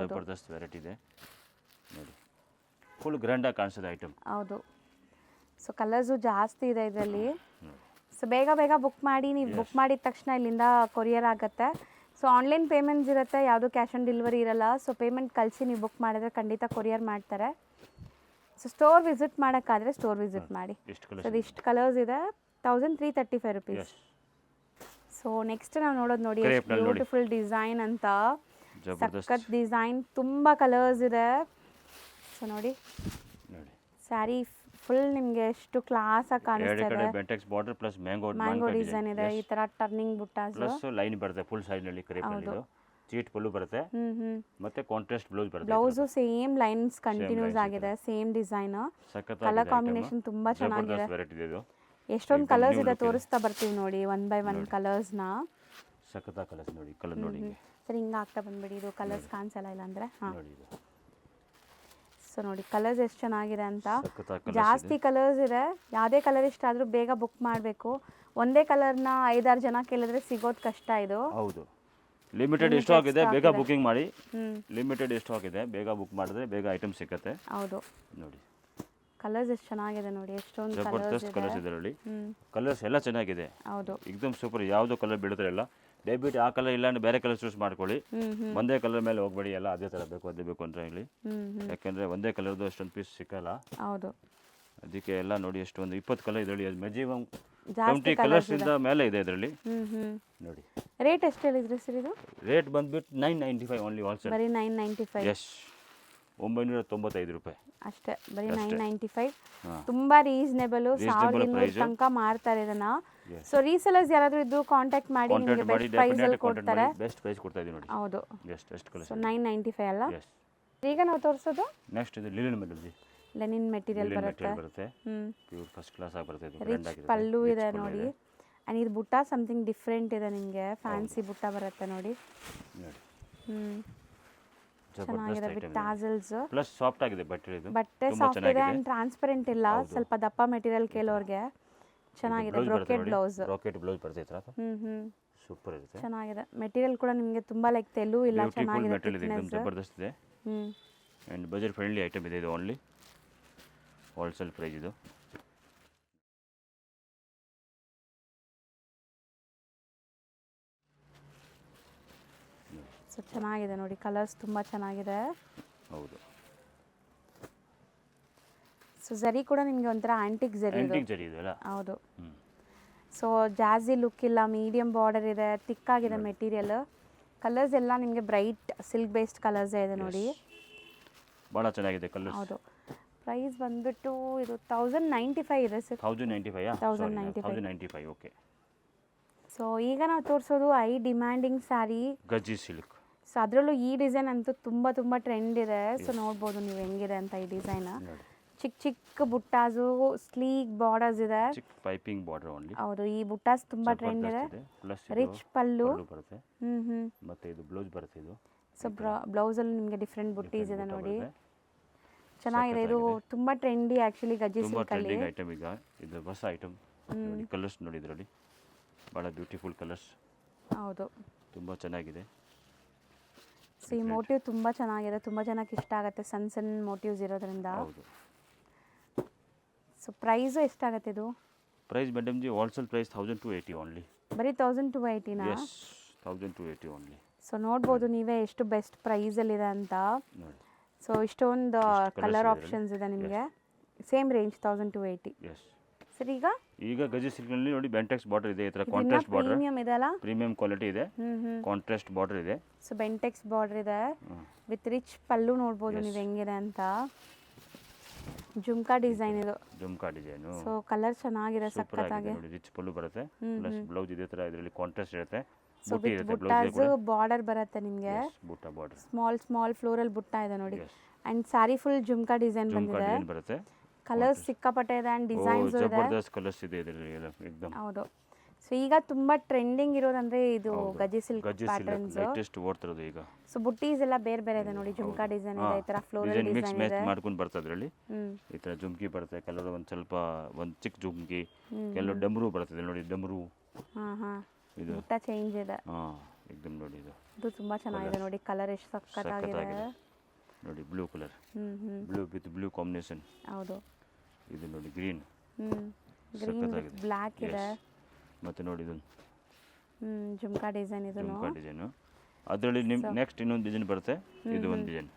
ಜಬರ್ದಸ್ತ್ ವೆರೈಟಿ ಇದೆ ನೋಡಿ. ಫುಲ್ ಗ್ರ್ಯಾಂಡ್ ಆಗಿ ಕಾಣಿಸುತ್ತೆ ಐಟಮ್. ಹೌದು. ಸೊ ಕಲರ್ಸು ಜಾಸ್ತಿ ಇದೆ ಇದರಲ್ಲಿ. ಸೊ ಬೇಗ ಬೇಗ ಬುಕ್ ಮಾಡಿ. ನೀವು ಬುಕ್ ಮಾಡಿದ ತಕ್ಷಣ ಇಲ್ಲಿಂದ ಕೊರಿಯರ್ ಆಗುತ್ತೆ. ಸೊ ಆನ್ಲೈನ್ ಪೇಮೆಂಟ್ಸ್ ಇರುತ್ತೆ, ಯಾವುದು ಕ್ಯಾಶ್ ಆನ್ ಡೆಲಿವರಿ ಇರಲ್ಲ. ಸೊ ಪೇಮೆಂಟ್ ಕಳಿಸಿ ನೀವು ಬುಕ್ ಮಾಡಿದ್ರೆ ಖಂಡಿತ ಕೊರಿಯರ್ ಮಾಡ್ತಾರೆ. ಸೊ ಸ್ಟೋರ್ ವಿಸಿಟ್ ಮಾಡೋಕ್ಕಾದರೆ ಸ್ಟೋರ್ ವಿಸಿಟ್ ಮಾಡಿ. ಸೊ ಇಷ್ಟು ಕಲರ್ಸ್ ಇದೆ. 1335 ರುಪೀಸ್. ಸೊ ನೆಕ್ಸ್ಟ್ ನಾವು ನೋಡೋದು ನೋಡಿ, ಬ್ಯೂಟಿಫುಲ್ ಡಿಸೈನ್ ಅಂತ. ಸಖತ್ ಡಿಸೈನ್, ತುಂಬ ಕಲರ್ಸ್ ಇದೆ. ಸೊ ನೋಡಿ ಸ್ಯಾರಿ ಫುಲ್ ನಿಮಗೆ ಎಷ್ಟು ಕ್ಲಾಸ್ ಆಗಿ ಕಾಣಿಸ್ತಾ ಇದೆ. Bentex border plus mango design ಇದೆ. ಈ ತರ ಟರ್ನಿಂಗ್ ಬುಟ್ಟಾಸ್ ಪ್ಲಸ್ ಲೈನ್ ಬರುತ್ತೆ ಫುಲ್ ಸೈಡ್ ನಲ್ಲಿ. ಕ್ರೇಪ್ ನಲ್ಲಿ ಚೀಟ್ ಪಲ್ಲು ಬರುತ್ತೆ. ಮತ್ತೆ ಕಾಂಟ್ರಾಸ್ಟ್ ಬ್ಲೌಸ್ ಬರುತ್ತೆ. ಬ್ಲೌಸು ಸೇಮ್ ಲೈನ್ಸ್ ಕಂಟಿನ್ಯೂಸ್ ಆಗಿದೆ, ಸೇಮ್ ಡಿಸೈನ್. ಕಲರ್ ಕಾಂಬಿನೇಷನ್ ತುಂಬಾ ಚೆನ್ನಾಗಿದೆ. ಎಷ್ಟೊಂದು ಕಲರ್ಸ್ ಇದೆ, ತೋರಿಸ್ತಾ ಬರ್ತೀವಿ ನೋಡಿ ಒನ್ ಬೈ ಒನ್ ಕಲರ್ಸ್ನ. ಸಖತ್ತಾಗಿ ಕಲರ್ಸ್ ನೋಡಿ. ಕಲರ್ ನೋಡಿ ಸರಿ, ಹಿಂಗೆ ಆಗ್ತಾ ಬಂದ್ಬಿಡಿ. ಇದು ಕಲರ್ಸ್ ಕಾಣಿಸಲ್ಲ ಇಲ್ಲ ಅಂದರೆ. ಹಾಂ, ಸೊ ನೋಡಿ ಕಲರ್ಸ್ ಎಷ್ಟು ಚೆನ್ನಾಗಿದೆ ಅಂತ. ಜಾಸ್ತಿ ಕಲರ್ಸ್ ಇದೆ. ಯಾವುದೇ ಕಲರ್ ಇಷ್ಟ ಆದರೂ ಬೇಗ ಬುಕ್ ಮಾಡಬೇಕು. ಒಂದೇ ಕಲರ್ನ 5-6 ಜನ ಕೇಳಿದ್ರೆ ಸಿಗೋದು ಕಷ್ಟ ಇದು. ಹೌದು, ಲಿಮಿಟೆಡ್ ಎಷ್ಟು ಆಗಿದೆ, ಬೇಗ ಬುಕಿಂಗ್ ಮಾಡಿ. ಲಿಮಿಟೆಡ್ ಎಷ್ಟು ಆಗಿದೆ, ಬೇಗ ಬುಕ್ ಮಾಡಿದ್ರೆ ಬೇಗ ಐಟಮ್ ಸಿಗುತ್ತೆ. ಹೌದು ನೋಡಿ ಕಲರ್ಸ್ ಎಷ್ಟು ಚೆನ್ನಾಗಿದೆ ನೋಡಿ. ಎಷ್ಟೊಂದು ಜಬರ್ದಸ್ತ್ ಕಲರ್ಸ್ ಇದೆ ನೋಡಿ. ಕಲರ್ಸ್ ಎಲ್ಲ ಚೆನ್ನಾಗಿದೆ. ಹೌದು, ಏಕದಮ್ ಸೂಪರ್. ಯಾವುದೋ ಕಲರ್ ಬಿಡ್ತಾರೆ ಇಲ್ಲ. ದಯವಿಟ್ಟು ಆ ಕಲರ್ ಇಲ್ಲ ಅಂದ್ರೆ ಬೇರೆ ಕಲರ್ ಚೂಸ್ ಮಾಡ್ಕೊಳ್ಳಿ. ಒಂದೇ ಕಲರ್ ಮೇಲೆ ಹೋಗ್ಬೇಡಿ. ಎಲ್ಲ ಅದೇ ಥರ ಬೇಕು, ಅದೇ ಬೇಕು ಅಂತ ಹೇಳಿ. ಯಾಕೆಂದರೆ ಒಂದೇ ಕಲರ್ದು ಅಷ್ಟೊಂದು ಪೀಸ್ ಸಿಕ್ಕಲ್ಲ. ಹೌದು. ಅದಕ್ಕೆ ಎಲ್ಲ ನೋಡಿ ಎಷ್ಟು ಒಂದು 20 ಕಲರ್ ಇದರಲ್ಲಿ ಮ್ಯಾಕ್ಸಿಮಮ್ ಜಾಸ್ತಿ 20 ಕಲರ್ಸ್ ಇಂದ ಮೇಲೆ ಇದೆ ಇದರಲ್ಲಿ ಹ್ಞೂ ನೋಡಿ. ರೇಟ್ ಎಷ್ಟು ಹೇಳಿದ್ರಿ ಸರ್ ಇದು? ರೇಟ್ ಬಂದ್ಬಿಟ್ಟು 995 ಓನ್ಲಿ ಹೋಲ್ಸೇಲ್. ಬರೀ 995. ಎಸ್ 995 ರೂಪಾಯಿ ಅಷ್ಟೇ, ಬರೀ 995. ಹಾಂ. ತುಂಬಾ ರೀಸನೇಬಲ್, 1200 ತನಕ ಮಾರ್ತಾರೆ ಇದನ್ನ. ಸೊ ರೀಸೆಲರ್ಸ್ ಯಾರಾದರೂ ಇದ್ದು ಕಾಂಟ್ಯಾಕ್ಟ್ ಮಾಡಿ ನಿಮಗೆ ಬೆಸ್ಟ್ ಪ್ರೈಸ್ ಅಲ್ಲಿ ಕೊಡ್ತಾರೆ. ಬೆಸ್ಟ್ ಪ್ರೈಸ್ ಕೊಡ್ತಾ ಇದೀವಿ ನೋಡಿ. ಹೌದು. ಎಷ್ಟು ಕಲರ್. ಸೊ 995 ಅಲ್ಲ. ಎಸ್. ಈಗ ನಾವು ತೋರಿಸೋದು ನೆಕ್ಸ್ಟ್ ಇದು ಲಿನನ್ ಮೆಟಲ್. ಲೆನಿನ್ ಮೆಟೀರಿಯಲ್ ಬರುತ್ತೆ. ಪ್ಯೂರ್ ಫಸ್ಟ್ ಕ್ಲಾಸ್ ಆಗಿ ಬರುತ್ತೆ ಇದು. ರಿಚ್ ಪಲ್ಲು ಇದೆ ನೋಡಿ. ಅಂಡ್ ಇದು ಬುಟ್ಟ ಸಮಥಿಂಗ್ ಡಿಫ್ರೆಂಟ್ ಇದೆ, ನಿಮಗೆ ಫ್ಯಾನ್ಸಿ ಬುಟ್ಟ ಬರುತ್ತೆ ನೋಡಿ. ಚೆನ್ನಾಗಿದೆ ವಿತ್ ಟಾಸಲ್ಸ್. ಪ್ಲಸ್ ಸಾಫ್ಟ್ ಆಗಿದೆ ಬಟ್ಟೆ ಇದು. ಬಟ್ಟೆ ಸಾಫ್ಟ್ ಇದೆ ಅಂಡ್ ಟ್ರಾನ್ಸ್ಪರೆಂಟ್ ಇಲ್ಲ, ಸ್ವಲ್ಪ ದಪ್ಪ ಮೆಟೀರಿಯಲ್ ಕೇಳೋರ್ಗೆ ಚೆನ್ನಾಗಿದೆ. Brocade blouse. ಬ್ರೋಕೆಟ್ ಬ್ಲೌಸ್ ಬರುತ್ತೆ ಇತರ. ಸೂಪರ್ ಇರುತ್ತೆ. ಚೆನ್ನಾಗಿದೆ ಮೆಟೀರಿಯಲ್ ಕೂಡ ನಿಮಗೆ ತುಂಬಾ ಲೈಕ್ ತೆಲು ಇಲ್ಲ, ಚೆನ್ನಾಗಿದೆ ಮೆಟೀರಿಯಲ್ ಇದೆ, ಜಬರ್ದಸ್ತ್ ಇದೆ. ಅಂಡ್ ಬಜೆಟ್ ಫ್ರೆಂಡ್ಲಿ ಐಟಮ್ ಇದೆ ಇದು. ಓನ್ಲಿ ಹೋಲ್ಸೇಲ್ ಪ್ರೈಸ್ ಇದು. ಸೊ ಚೆನ್ನಾಗಿದೆ ನೋಡಿ, ಕಲರ್ಸ್ ತುಂಬ ಚೆನ್ನಾಗಿದೆ. ಹೌದು. ಸೊ ಜರಿ ಕೂಡ ನಿಮಗೆ ಒಂಥರ ಆಂಟಿಕ್ ಜರಿ ಇದೆಲ್ಲ. ಹೌದು. ಸೊ ಜಾಜಿ ಲುಕ್ ಇಲ್ಲ, ಮೀಡಿಯಂ ಬಾರ್ಡರ್ ಇದೆ, ಥಿಕ್ ಆಗಿದೆ ಮೆಟೀರಿಯಲ್. ಕಲರ್ಸ್ ಎಲ್ಲ ನಿಮಗೆ ಬ್ರೈಟ್ ಸಿಲ್ಕ್ ಬೇಸ್ಡ್ ಕಲರ್ಸ್ ಇದೆ ನೋಡಿ. ಭಾಳ ಚೆನ್ನಾಗಿದೆ ಕಲರ್ಸ್. ಹೌದು. ಪ್ರೈಸ್ ಬಂದ್ಬಿಟ್ಟು ಇದು 1095 ಇದೆ ಸರ್. 1095. ಓಕೆ. ಸೊ ಈಗ ನಾವು ತೋರಿಸೋದು ಡಿಮ್ಯಾಂಡಿಂಗ್ ಸ್ಯಾರಿ ಗಜ್ಜಿ ಸಿಲ್ಕ್. ಸೊ ಅದರಲ್ಲೂ ಈ ಡಿಸೈನ್ ಅಂತೂ ತುಂಬ ತುಂಬ ಟ್ರೆಂಡ್ ಇದೆ. ಸೊ ನೋಡ್ಬೋದು ನೀವು ಹೆಂಗಿದೆ ಅಂತ ಈ ಡಿಸೈನ್. ಚಿಕ್ಕ ಚಿಕ್ಕ ಬುಟ್ಟಾಸು, ಸ್ಲೀಕ್ ಬಾರ್ಡರ್ಸ್ ಇದೆ. ಚಿಕ್ಕ ಪೈಪಿಂಗ್ ಬಾರ್ಡರ್ ಓನ್ಲಿ. ಹೌದು, ಈ ಬುಟ್ಟಾಸ್ ತುಂಬ ಟ್ರೆಂಡ್ ಇದೆ. ರಿಚ್ ಪಲ್ಲು ಬರುತ್ತೆ. ಮತ್ತೆ ಇದು ಬ್ಲೌಸ್ ಬರುತ್ತೆ ಇದು. ಸೊ ಬ್ಲೌಸಲ್ಲಿ ನಿಮಗೆ ಡಿಫ್ರೆಂಟ್ ಬುಟ್ಟೀಸ್ ಇದೆ ನೋಡಿ. ಚೆನ್ನಾಗಿದೆ, ಇದು ತುಂಬ ಟ್ರೆಂಡಿ ಆ್ಯಕ್ಚುಲಿ ಗಜ್ಜಿ ಸಿಲ್ಕಲ್ಲಿ. ಐಟಮ್ ಈಗ ಇದು ಹೊಸ ಐಟಮ್ ನೋಡಿ. ಕಲರ್ಸ್ ನೋಡಿ ಇದರಲ್ಲಿ ಭಾಳ ಬ್ಯೂಟಿಫುಲ್ ಕಲರ್ಸ್. ಹೌದು, ತುಂಬ ಚೆನ್ನಾಗಿದೆ. ಸೊ ಈ ಮೋಟಿವ್ ತುಂಬ ಚೆನ್ನಾಗಿದೆ, ತುಂಬ ಜನಕ್ಕೆ ಇಷ್ಟ ಆಗುತ್ತೆ ಸಣ್ಣ ಸಣ್ಣ ಮೋಟಿವ್ಸ್ ಇರೋದ್ರಿಂದ. ಹೌದು. ಸೊ ಪ್ರೈಸು ಎಷ್ಟಾಗುತ್ತೆ ಇದು? Price madam ji wholesale price 1280 only. ಬರೀ 1280ನಾ? S 1280 only. ಸೊ ನೋಡ್ಬೋದು ನೀವೇ ಎಷ್ಟು ಬೆಸ್ಟ್ ಪ್ರೈಸಲ್ಲಿದೆ ಅಂತ. ಸೊ ಇಷ್ಟೊಂದು ಕಲರ್ ಆಪ್ಷನ್ಸ್ ಇದೆ ನಿಮಗೆ. Same range 1280. ಎಸ್. ಸರ್ ಈಗ ಗಜಿ ಸಿಲ್ಕ್ನಲ್ಲಿ ನೋಡಿ ಬೆಂಟೆಕ್ಸ್ ಬಾರ್ಡರ್ ಇದೆ, ಈ ಥರ ಕಾಂಟ್ರಾಸ್ಟ್ ಬಾರ್ಡರ್. ಪ್ರೀಮಿಯಂ ಇದೆ ಅಲ್ಲ? ಪ್ರೀಮಿಯಂ ಕ್ವಾಲಿಟಿ ಇದೆ, ಕಾಂಟ್ರಾಸ್ಟ್ ಬಾರ್ಡರ್ ಇದೆ. ಸೊ ಬೆಂಟೆಕ್ಸ್ ಬಾರ್ಡರ್ ಇದೆ ವಿತ್ ರಿಚ್ ಪಲ್ಲು. ನೋಡ್ಬೋದು ನೀವು ಹೆಂಗಿದೆ ಅಂತ. ಜುಮ್ಕಾ ಡಿಸೈನ್ ಇದು. ಜುಮ್ಕಾ ಡಿಸೈನ್. ಸೊ ಕಲರ್ ಚೆನ್ನಾಗಿದೆ, ಸಕ್ಕತ್ತಾಗಿ ನೋಡಿ. ರಿಚ್ ಪಲ್ಲು ಬರುತ್ತೆ, ಪ್ಲಸ್ ಬ್ಲೌಸ್ ಇದೇ ಥರ ಇದರಲ್ಲಿ ಕಾಂಟ್ರಾಸ್ಟ್ ಇರುತ್ತೆ. ಸೊ ವಿತ್ ಬುಟ್ಟಾಸ್ ಬಾರ್ಡರ್ ಬರುತ್ತೆ ನಿಮಗೆ. ಬುಟ್ಟ ಬಾರ್ಡರ್ ಸ್ಮಾಲ್ ಫ್ಲೋರಲ್ ಬುಟ್ಟ ಇದೆ ನೋಡಿ. And sorry full jhumka design ಬಂದಿದೆ. ಬರುತ್ತೆ. ಕಲರ್ಸ್ ಸಿಕ್ಕಾಪಟ್ಟೆ ಇದೆ ಅಂಡ್ ಡಿಸೈನ್ಸ್ ಇದೆ. ಜಬರ್ದಸ್ತ್ ಕಲರ್ಸ್ ಇದೆ ಇದರಲ್ಲಿ ಏಕದಮ್. ಹೌದು. ಸೊ ಈಗ ತುಂಬಾ ಟ್ರೆಂಡಿಂಗ್ ಇರೋದಂದ್ರೆ ಇದು ಗಜ್ಜಿ ಸಿಲ್ಕ್ ಪ್ಯಾಟರ್ನ್ಸ್. ಲೇಟೆಸ್ಟ್ ಓಡ್ತಿರೋದು ಈಗ. ಸೊ ಬುಟ್ಟೀಸ್ ಎಲ್ಲ ಬೇರೆ ಬೇರೆ ಇದೆ ನೋಡಿ. ಜುಮ್ಕಾ ಡಿಸೈನ್ ಇದೆ, ಈ ತರ ಫ್ಲೋರಲ್ ಡಿಸೈನ್ ಇದೆ. ಮಾಡ್ಕೊಂಡು ಬರ್ತದೆ ಅದರಲ್ಲಿ. ಈ ತರ ಜುಮ್ಕಿ ಬರುತ್ತೆ, ಕೆಲವರು ಒಂದು ಸ್ವಲ್ಪ ಒಂದು ಚಿಕ್ಕ ಜುಮ್ಕಿ, ಕೆಲವರು ಡಮರು ಬರ್ತದೆ ನೋಡಿ. ಡಮರು ಇದು ಬುಟ್ಟ ಚೇಂಜ್ ಇದೆ. ಏಕದಮ್ ನೋಡಿ. ಇದು ತುಂಬಾ ಚೆನ್ನಾಗಿದೆ ನೋಡಿ. ಕಲರ್ ಎಷ್ಟು ಸಕ್ಕತ್ತಾಗಿದೆ ನೋಡಿ. Blue colour, blue with blue combination. ಹೌದು. ಇದು ನೋಡಿ ಗ್ರೀನ್ ವಿತ್ ಬ್ಲ್ಯಾಕ್ ಇದೆ. ಮತ್ತೆ ನೋಡಿ ಇದು ಜುಮ್ಕಾ ಡಿಸೈನ್. ಇದು ಜುಮ್ಕಾ ಡಿಸೈನು. ಅದರಲ್ಲಿ ನೆಕ್ಸ್ಟ್ ಇನ್ನೊಂದು ಡಿಸೈನ್ ಬರುತ್ತೆ. ಇದು ಒಂದು ಡಿಸೈನ್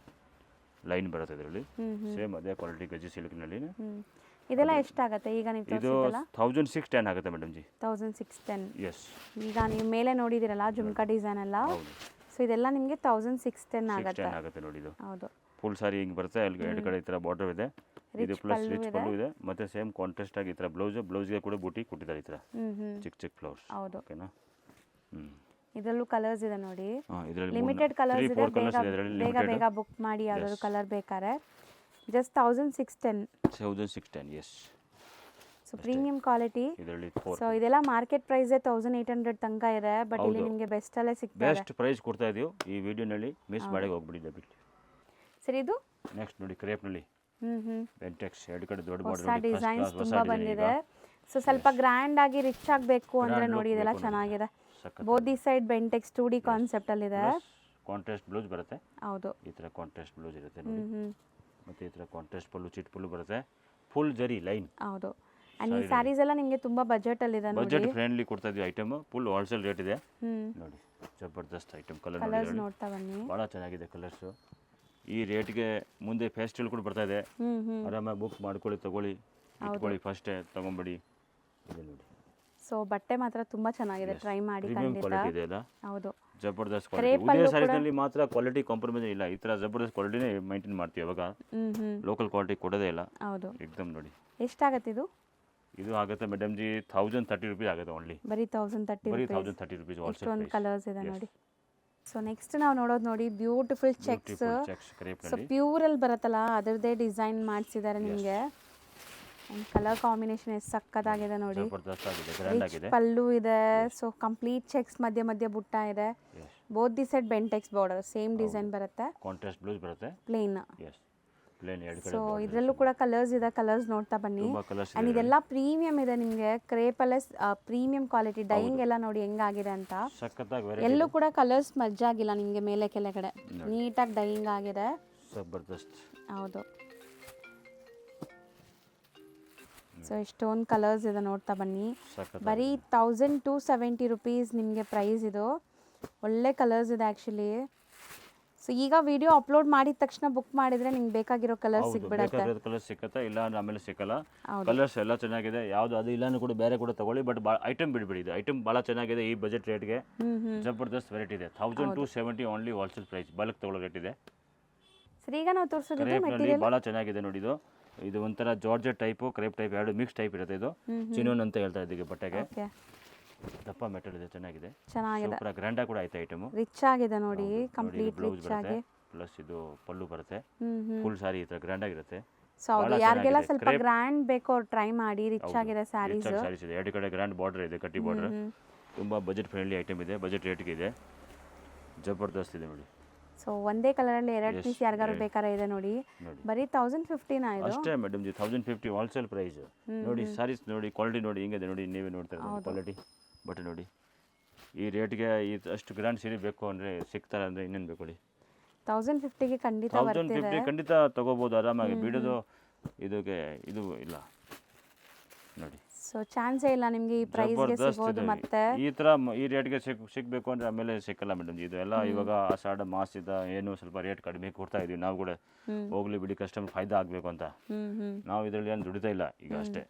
ಲೈನ್ ಬರುತ್ತೆ ಇದರಲ್ಲಿ. ಸೇಮ್ ಅದೇ ಕ್ವಾಲಿಟಿ ಗಜ್ಜಿ ಸಿಲ್ಕ್ನಲ್ಲಿ. ಇದೆಲ್ಲ ಎಷ್ಟಾಗುತ್ತೆ ಈಗ ನೀವು ತೋರಿಸಿದ್ದಲ್ಲ? 1610 ಆಗುತ್ತೆ ಮೇಡಮ್ ಜಿ. 1610. ಎಸ್. ಈಗ ನೀವು ಮೇಲೆ ನೋಡಿದಿರಲ್ಲ ಜುಮ್ಕಾ ಡಿಸೈನ್ ಎಲ್ಲ, ಸೊ ಇದೆಲ್ಲ ನಿಮಗೆ 1610 ಆಗುತ್ತೆ ನೋಡಿ. ಇದು ಹೌದು. ಫುಲ್ ಸಾರಿ ಹಿಂಗೆ ಬರುತ್ತೆ. ಅಲ್ಲಿ ಎರಡು ಕಡೆ ಈ ಥರ ಬಾರ್ಡರ್ ಇದೆ. ಇದು ಪ್ಲಸ್ ರಿಚ್ ಪಲ್ಲು ಇದೆ. ಮತ್ತೆ ಸೇಮ್ ಕಾಂಟ್ರಾಸ್ಟ್ ಆಗಿ ಈ ಥರ ಬ್ಲೌಸ್ಗೆ ಕೂಡ ಬೂಟಿ ಕೊಟ್ಟಿದ್ದಾರೆ ಈ ಥರ ಚಿಕ್ಕ ಚಿಕ್ಕ ಫ್ಲವರ್ಸ್. ಹೌದು. ಓಕೆನಾ? ಇದರಲ್ಲೂ ಕಲರ್ಸ್ ಇದೆ ನೋಡಿ. ಇದರಲ್ಲಿ ಲಿಮಿಟೆಡ್ ಕಲರ್ಸ್ ಇದೆ. ಬೇಗ ಬೇಗ ಬುಕ್ ಮಾಡಿ ಯಾವ್ದಾದ್ರು ಕಲರ್ ಬೇಕಾದ್ರೆ. Just 1610. Yes. So premium quality. So ಇದೆಲ್ಲ ಮಾರ್ಕೆಟ್ ಪ್ರೈಸ್ 1800 ತನಕ ಇದೆ, ಬಟ್ ಇಲ್ಲಿ ನಿಮಗೆ ಬೆಸ್ಟ್ ಅಲ್ಲೇ ಸಿಗ್ತದೆ. ಬೆಸ್ಟ್ ಪ್ರೈಸ್ ಕೊಡ್ತಾ ಇದೀವಿ ಈ ವಿಡಿಯೋನಲ್ಲಿ. ಮಿಸ್ ಮಾಡಿ ಹೋಗ್ಬಿಡಿ ದಯವಿಟ್ಟು. ಸರಿ, ಇದು ನೆಕ್ಸ್ಟ್ ನೋಡಿ ಕ್ರೇಪ್ನಲ್ಲಿ ಬೆಂಟೆಕ್ಸ್ ಎರಡು ಕಡೆ ದೊಡ್ಡ ಹೊಸ ಡಿಸೈನ್ಸ್ ತುಂಬಾ ಬಂದಿದೆ. ಸೊ ಸ್ವಲ್ಪ ಗ್ರ್ಯಾಂಡ್ ಆಗಿ ರಿಚ್ ಆಗಬೇಕು ಅಂದ್ರೆ ನೋಡಿ ಇದೆಲ್ಲ ಚೆನ್ನಾಗಿದೆ. Both the side Bentex 2D concept ಅಲ್ಲಿ ಇದೆ. ಕಾಂಟ್ರಾಸ್ಟ್ ಬ್ಲೌಸ್ ಬರುತ್ತೆ. ಹೌದು. ಈ ತರ ಕಾಂಟ್ರಾಸ್ಟ್ ಬ್ಲೌಸ್ ಇರುತ್ತೆ ನೋಡಿ. ಮತ್ತೆ ಈ ತರ ಕಾಂಟ್ರಾಸ್ಟ್ ಪಲ್ಲು, ಚಿಟ್ ಪಲ್ಲು ಬರುತ್ತೆ, ಫುಲ್ ಜರಿ ಲೈನ್. ಹೌದು. ಅಂಡ್ ಈ ಸ್ಯಾರೀಸ್ ಎಲ್ಲ ನಿಮಗೆ ತುಂಬಾ ಬಜೆಟ್ ಅಲ್ಲಿ ಇದೆ ನೋಡಿ. ಬಜೆಟ್ ಫ್ರೆಂಡ್ಲಿ ಕೊಡ್ತಾ ಇದೀವಿ ಐಟಮ್. ಫುಲ್ ಹೋಲ್ಸೇಲ್ ರೇಟ್ ಇದೆ ನೋಡಿ. ಜಬರ್ದಸ್ತ್ ಐಟಮ್. ಕಲರ್ಸ್ ನೋಡ್ತಾ ಬನ್ನಿ, ಬಹಳ ಚೆನ್ನಾಗಿದೆ ಕಲರ್ಸ್. ಈ ರೇಟ್ಗೆ ಮುಂದೆ ಫೆಸ್ಟಿವಲ್ ಕೂಡ ಬರ್ತಾ ಇದೆ. ಆರಾಮಾಗಿ ಬುಕ್ ಮಾಡ್ಕೊಳ್ಳಿ, ತಗೊಳ್ಳಿ. ಇಟ್ಕೊಳ್ಳಿ ಫಸ್ಟೇ ತೊಗೊಂಬಿಡಿ. ಇದೆ ನೋಡಿ. ಸೊ ಬಟ್ಟೆ ಮಾತ್ರ ತುಂಬ ಚೆನ್ನಾಗಿದೆ, ಟ್ರೈ ಮಾಡಿ ಪ್ರೀಮಿಯಂ ಖಂಡಿತ. ಕ್ವಾಲಿಟಿ ಇದೆ ಅಲ್ಲ, ಹೌದು. ಜಬರ್ದಸ್ತ್ ಕ್ವಾಲಿಟಿ. ಉದಯ ಸ್ಯಾರೀಸ್ನಲ್ಲಿ ಮಾತ್ರ ಕ್ವಾಲಿಟಿ ಕಾಂಪ್ರಮೈಸ್ ಇಲ್ಲ, ಈ ಥರ ಜಬರ್ದಸ್ತ್ ಕ್ವಾಲಿಟಿನೇ ಮೈಂಟೈನ್ ಮಾಡ್ತೀವಿ. ಇವಾಗ ಲೋಕಲ್ ಕ್ವಾಲಿಟಿ ಕೊಡೋದೇ ಇಲ್ಲ. ಹೌದು. ಎಕ್ದಮ್ ನೋಡಿ. ಎಷ್ಟಾಗತ್ತೆ ಇದು? ಇದು ಆಗುತ್ತೆ ಮೇಡಮ್ ಜಿ 1030 rupees ಆಗುತ್ತೆ ಓನ್ಲಿ. ಬರೀ 1030 ಬರೀ rupees. 1030 rupees also. ಎಷ್ಟೊಂದು ಕಲರ್ಸ್ ಇದೆ ನೋಡಿ. ಸೊ ನೆಕ್ಸ್ಟ್ ನಾವು ನೋಡೋದು ನೋಡಿ ಬ್ಯೂಟಿಫುಲ್ ಚೆಕ್ಸ್. ಸೊ ಪ್ಯೂರಲ್ಲಿ ಬರುತ್ತಲ್ಲ ಅದರದ್ದೇ ಡಿಸೈನ್ ಮಾಡಿಸಿದ್ದಾರೆ ನಿಮಗೆ. ಆ್ಯಂಡ್ ಕಲರ್ ಕಾಂಬಿನೇಷನ್ ಎಷ್ಟು ಸಕ್ಕತ್ತಾಗಿದೆ ನೋಡಿ. ಜಬರ್ದಸ್ತ್ ಆಗಿದೆ, ಗ್ರ್ಯಾಂಡ್ ಆಗಿದೆ. ಪಲ್ಲು ಇದೆ. ಸೊ ಕಂಪ್ಲೀಟ್ ಚೆಕ್ಸ್ ಮಧ್ಯ ಮಧ್ಯ ಬುಟ್ಟ ಇದೆ. Both the side Bentex border same design ಬರುತ್ತೆ. ಕಾಂಟ್ರಾಸ್ಟ್ ಬ್ಲೌಸ್ ಬರುತ್ತೆ. ಪ್ಲೇನ್. ಎಸ್, ಪ್ಲೇನ್ ಎರಡು ಕಡೆ. ಸೊ ಇದರಲ್ಲೂ ಕೂಡ ಕಲರ್ಸ್ ಇದೆ, ಕಲರ್ಸ್ ನೋಡ್ತಾ ಬನ್ನಿ. ಆ್ಯಂಡ್ ಇದೆಲ್ಲ ಪ್ರೀಮಿಯಂ ಇದೆ ನಿಮಗೆ. ಕ್ರೇಪಲ್ಲೇ ಪ್ರೀಮಿಯಂ ಕ್ವಾಲಿಟಿ. ಡೈಯಿಂಗ್ ಎಲ್ಲ ನೋಡಿ ಹೆಂಗಾಗಿದೆ ಅಂತ. ಸಖತ್ತಾಗಿ ವೆರೈಟಿ. ಎಲ್ಲೂ ಕೂಡ ಕಲರ್ಸ್ ಮಜ್ಜಾಗಿಲ್ಲ ನಿಮಗೆ, ಮೇಲೆ ಕೆಳಗಡೆ ನೀಟಾಗಿ ಡೈಯಿಂಗ್ ಆಗಿದೆ. ಜಬರ್ದಸ್ತ್. ಹೌದು. ಸೊ ಎಷ್ಟೊಂದು ಕಲರ್ಸ್ ಇದೆ ನೋಡ್ತಾ ಬನ್ನಿ. ಬರೀ 1270 rupees ನಿಮಗೆ ಪ್ರೈಸ್ ಇದು. ಒಳ್ಳೆ ಕಲರ್ಸ್ ಇದೆ ಆ್ಯಕ್ಚುಲಿ. ಸೊ ಈಗ ವಿಡಿಯೋ ಅಪ್ಲೋಡ್ ಮಾಡಿದ ತಕ್ಷಣ ಬುಕ್ ಮಾಡಿದ್ರೆ ನಿಮ್ಗೆ ಬೇಕಾಗಿರೋ ಕಲರ್ಸ್ ಸಿಗ್ಬಿಡುತ್ತೆ. ಕಲರ್ ಸಿಕ್ಕತ್ತೆ, ಇಲ್ಲ ಅಂದ್ರೆ ಆಮೇಲೆ ಸಿಕ್ಕಲ್ಲ. ಕಲರ್ಸ್ ಎಲ್ಲ ಚೆನ್ನಾಗಿದೆ, ಯಾವುದು ಅದು ಇಲ್ಲಾನು ಕೂಡ ಬೇರೆ ಕೂಡ ತಗೊಳ್ಳಿ. ಬಟ್ ಐಟಮ್ ಬಿಡಬೇಡಿ, ಇದು ಐಟಮ್ ಭಾಳ ಚೆನ್ನಾಗಿದೆ. ಈ ಬಜೆಟ್ ರೇಟ್ಗೆ ಜಬರ್ದಸ್ತ್ ವೆರೈಟಿ ಇದೆ. 1270 ಓನ್ಲಿ ಹೋಲ್ಸೇಲ್ ಪ್ರೈಸ್. ಬಲ್ಕ್ ತಗೊಳ್ಳೋ ರೇಟ್ ಇದೆ. ಸರ್ ಈಗ ನಾವು ತೋರಿಸೋದು ಮೆಟೀರಿಯಲ್ ಭಾಳ ಚೆನ್ನಾಗಿದೆ ನೋಡಿ. ಇದು ಒಂಥರ ಜಾರ್ಜೆಟ್ ಟೈಪು, ಕ್ರೇಪ್ ಟೈಪ್ ಎರಡು ಮಿಕ್ಸ್ ಟೈಪ್ ಇರುತ್ತೆ. ಇದು ಚಿನೋನ್ ಅಂತ ಹೇಳ್ತಾರೆ ಇದಕ್ಕೆ ಬಟ್ಟೆಗೆ. ದಪ್ಪ ಮೆಟೀರಿಯಲ್ ಇದೆ, ಚೆನ್ನಾಗಿದೆ. ಸೂಪರ್ ಗ್ರ್ಯಾಂಡ್ ಕೂಡ ಐತೆ ಐಟಮ್. ರಿಚ್ ಆಗಿದೆ ನೋಡಿ, ಕಂಪ್ಲೀಟ್ ರಿಚ್ ಆಗಿ. ಪ್ಲಸ್ ಇದು ಪಲ್ಲು ಬರುತ್ತೆ. ಫುಲ್ ಸಾರಿ ಈ ತರ ಗ್ರ್ಯಾಂಡ್ ಆಗಿರುತ್ತೆ. ಸೊ ಹೌದು, ಯಾರಿಗೆಲ್ಲ ಸ್ವಲ್ಪ ಗ್ರ್ಯಾಂಡ್ ಬೇಕೋ ಅವ್ರು ಟ್ರೈ ಮಾಡಿ. ರಿಚ್ ಆಗಿದೆ ಸ್ಯಾರೀಸ್. ಇದೆ ಎರಡು ಕಡೆ ಗ್ರ್ಯಾಂಡ್ ಬಾರ್ಡರ್ ಇದೆ, ಕಟ್ಟಿ ಬಾರ್ಡರ್. ತುಂಬಾ ಬಜೆಟ್ ಫ್ರೆಂಡ್ಲಿ ಐಟಮ್ ಇದೆ, ಬಜೆಟ್ ರೇಟ್ಗೆ ಇದೆ. ಜಬರ್ದಸ್ತ್ ಇದೆ ನೋಡಿ. ಸೊ ಒಂದೇ ಕಲರ್ ಅಲ್ಲಿ ಎರಡು ಪೀಸ್ ಯಾರಿಗಾರು ಬೇಕಾದ್ರೆ ಇದೆ ನೋಡಿ. ಬರೀ 1015 ಇದು ಅಷ್ಟೇ ಮೇಡಮ್ ಜಿ. 1050 wholesale price. ನೋಡಿ ಸಾರೀಸ್ ನೋಡಿ, ಕ್ವಾಲಿಟಿ ನೋಡಿ ಹೆಂಗಿದೆ ನೋಡಿ. ನೀವೇ ನೋಡ್ತಾ ಇದ್ದೀರಾ ಕ್ವಾಲಿಟಿ. ಬಟ್ ನೋಡಿ ಈ ರೇಟ್ಗೆ ಅಷ್ಟು ಗ್ರ್ಯಾಂಡ್ ಸೀರೆ ಬೇಕು ಅಂದರೆ ಸಿಗ್ತಾರೆ ಅಂದರೆ ಇನ್ನೇನು ಬೇಕು ನೋಡಿ. 1050ಗೆ ಖಂಡಿತ 1050 ಖಂಡಿತ ತಗೋಬೋದು ಆರಾಮಾಗಿ. ಬಿಡೋದು ಇದಕ್ಕೆ ಇದು ಇಲ್ಲ ನೋಡಿ. ಸೊ ಚಾನ್ಸೇ ಇಲ್ಲ ನಿಮಗೆ ಈ ಪ್ರೈಸ್ಗೆ ಸಿಗೋದು. ಮತ್ತೆ ಈ ಥರ ಈ ರೇಟ್ಗೆ ಸಿಗಬೇಕು ಅಂದರೆ ಆಮೇಲೆ ಸಿಕ್ಕಲ್ಲ ಮೇಡಮ್. ಇದು ಎಲ್ಲ ಇವಾಗ ಆಷಾಢ ಮಾಸದ ಏನು ಸ್ವಲ್ಪ ರೇಟ್ ಕಡಿಮೆ ಕೊಡ್ತಾ ಇದೀವಿ ನಾವು ಕೂಡ. ಹೋಗ್ಲಿ ಬಿಡಿ, ಕಸ್ಟಮರ್ ಫಾಯ್ದಾ ಆಗಬೇಕು ಅಂತ ನಾವು ಇದರಲ್ಲಿ ಏನು ದುಡಿತಾ ಇಲ್ಲ ಈಗ ಅಷ್ಟೇ.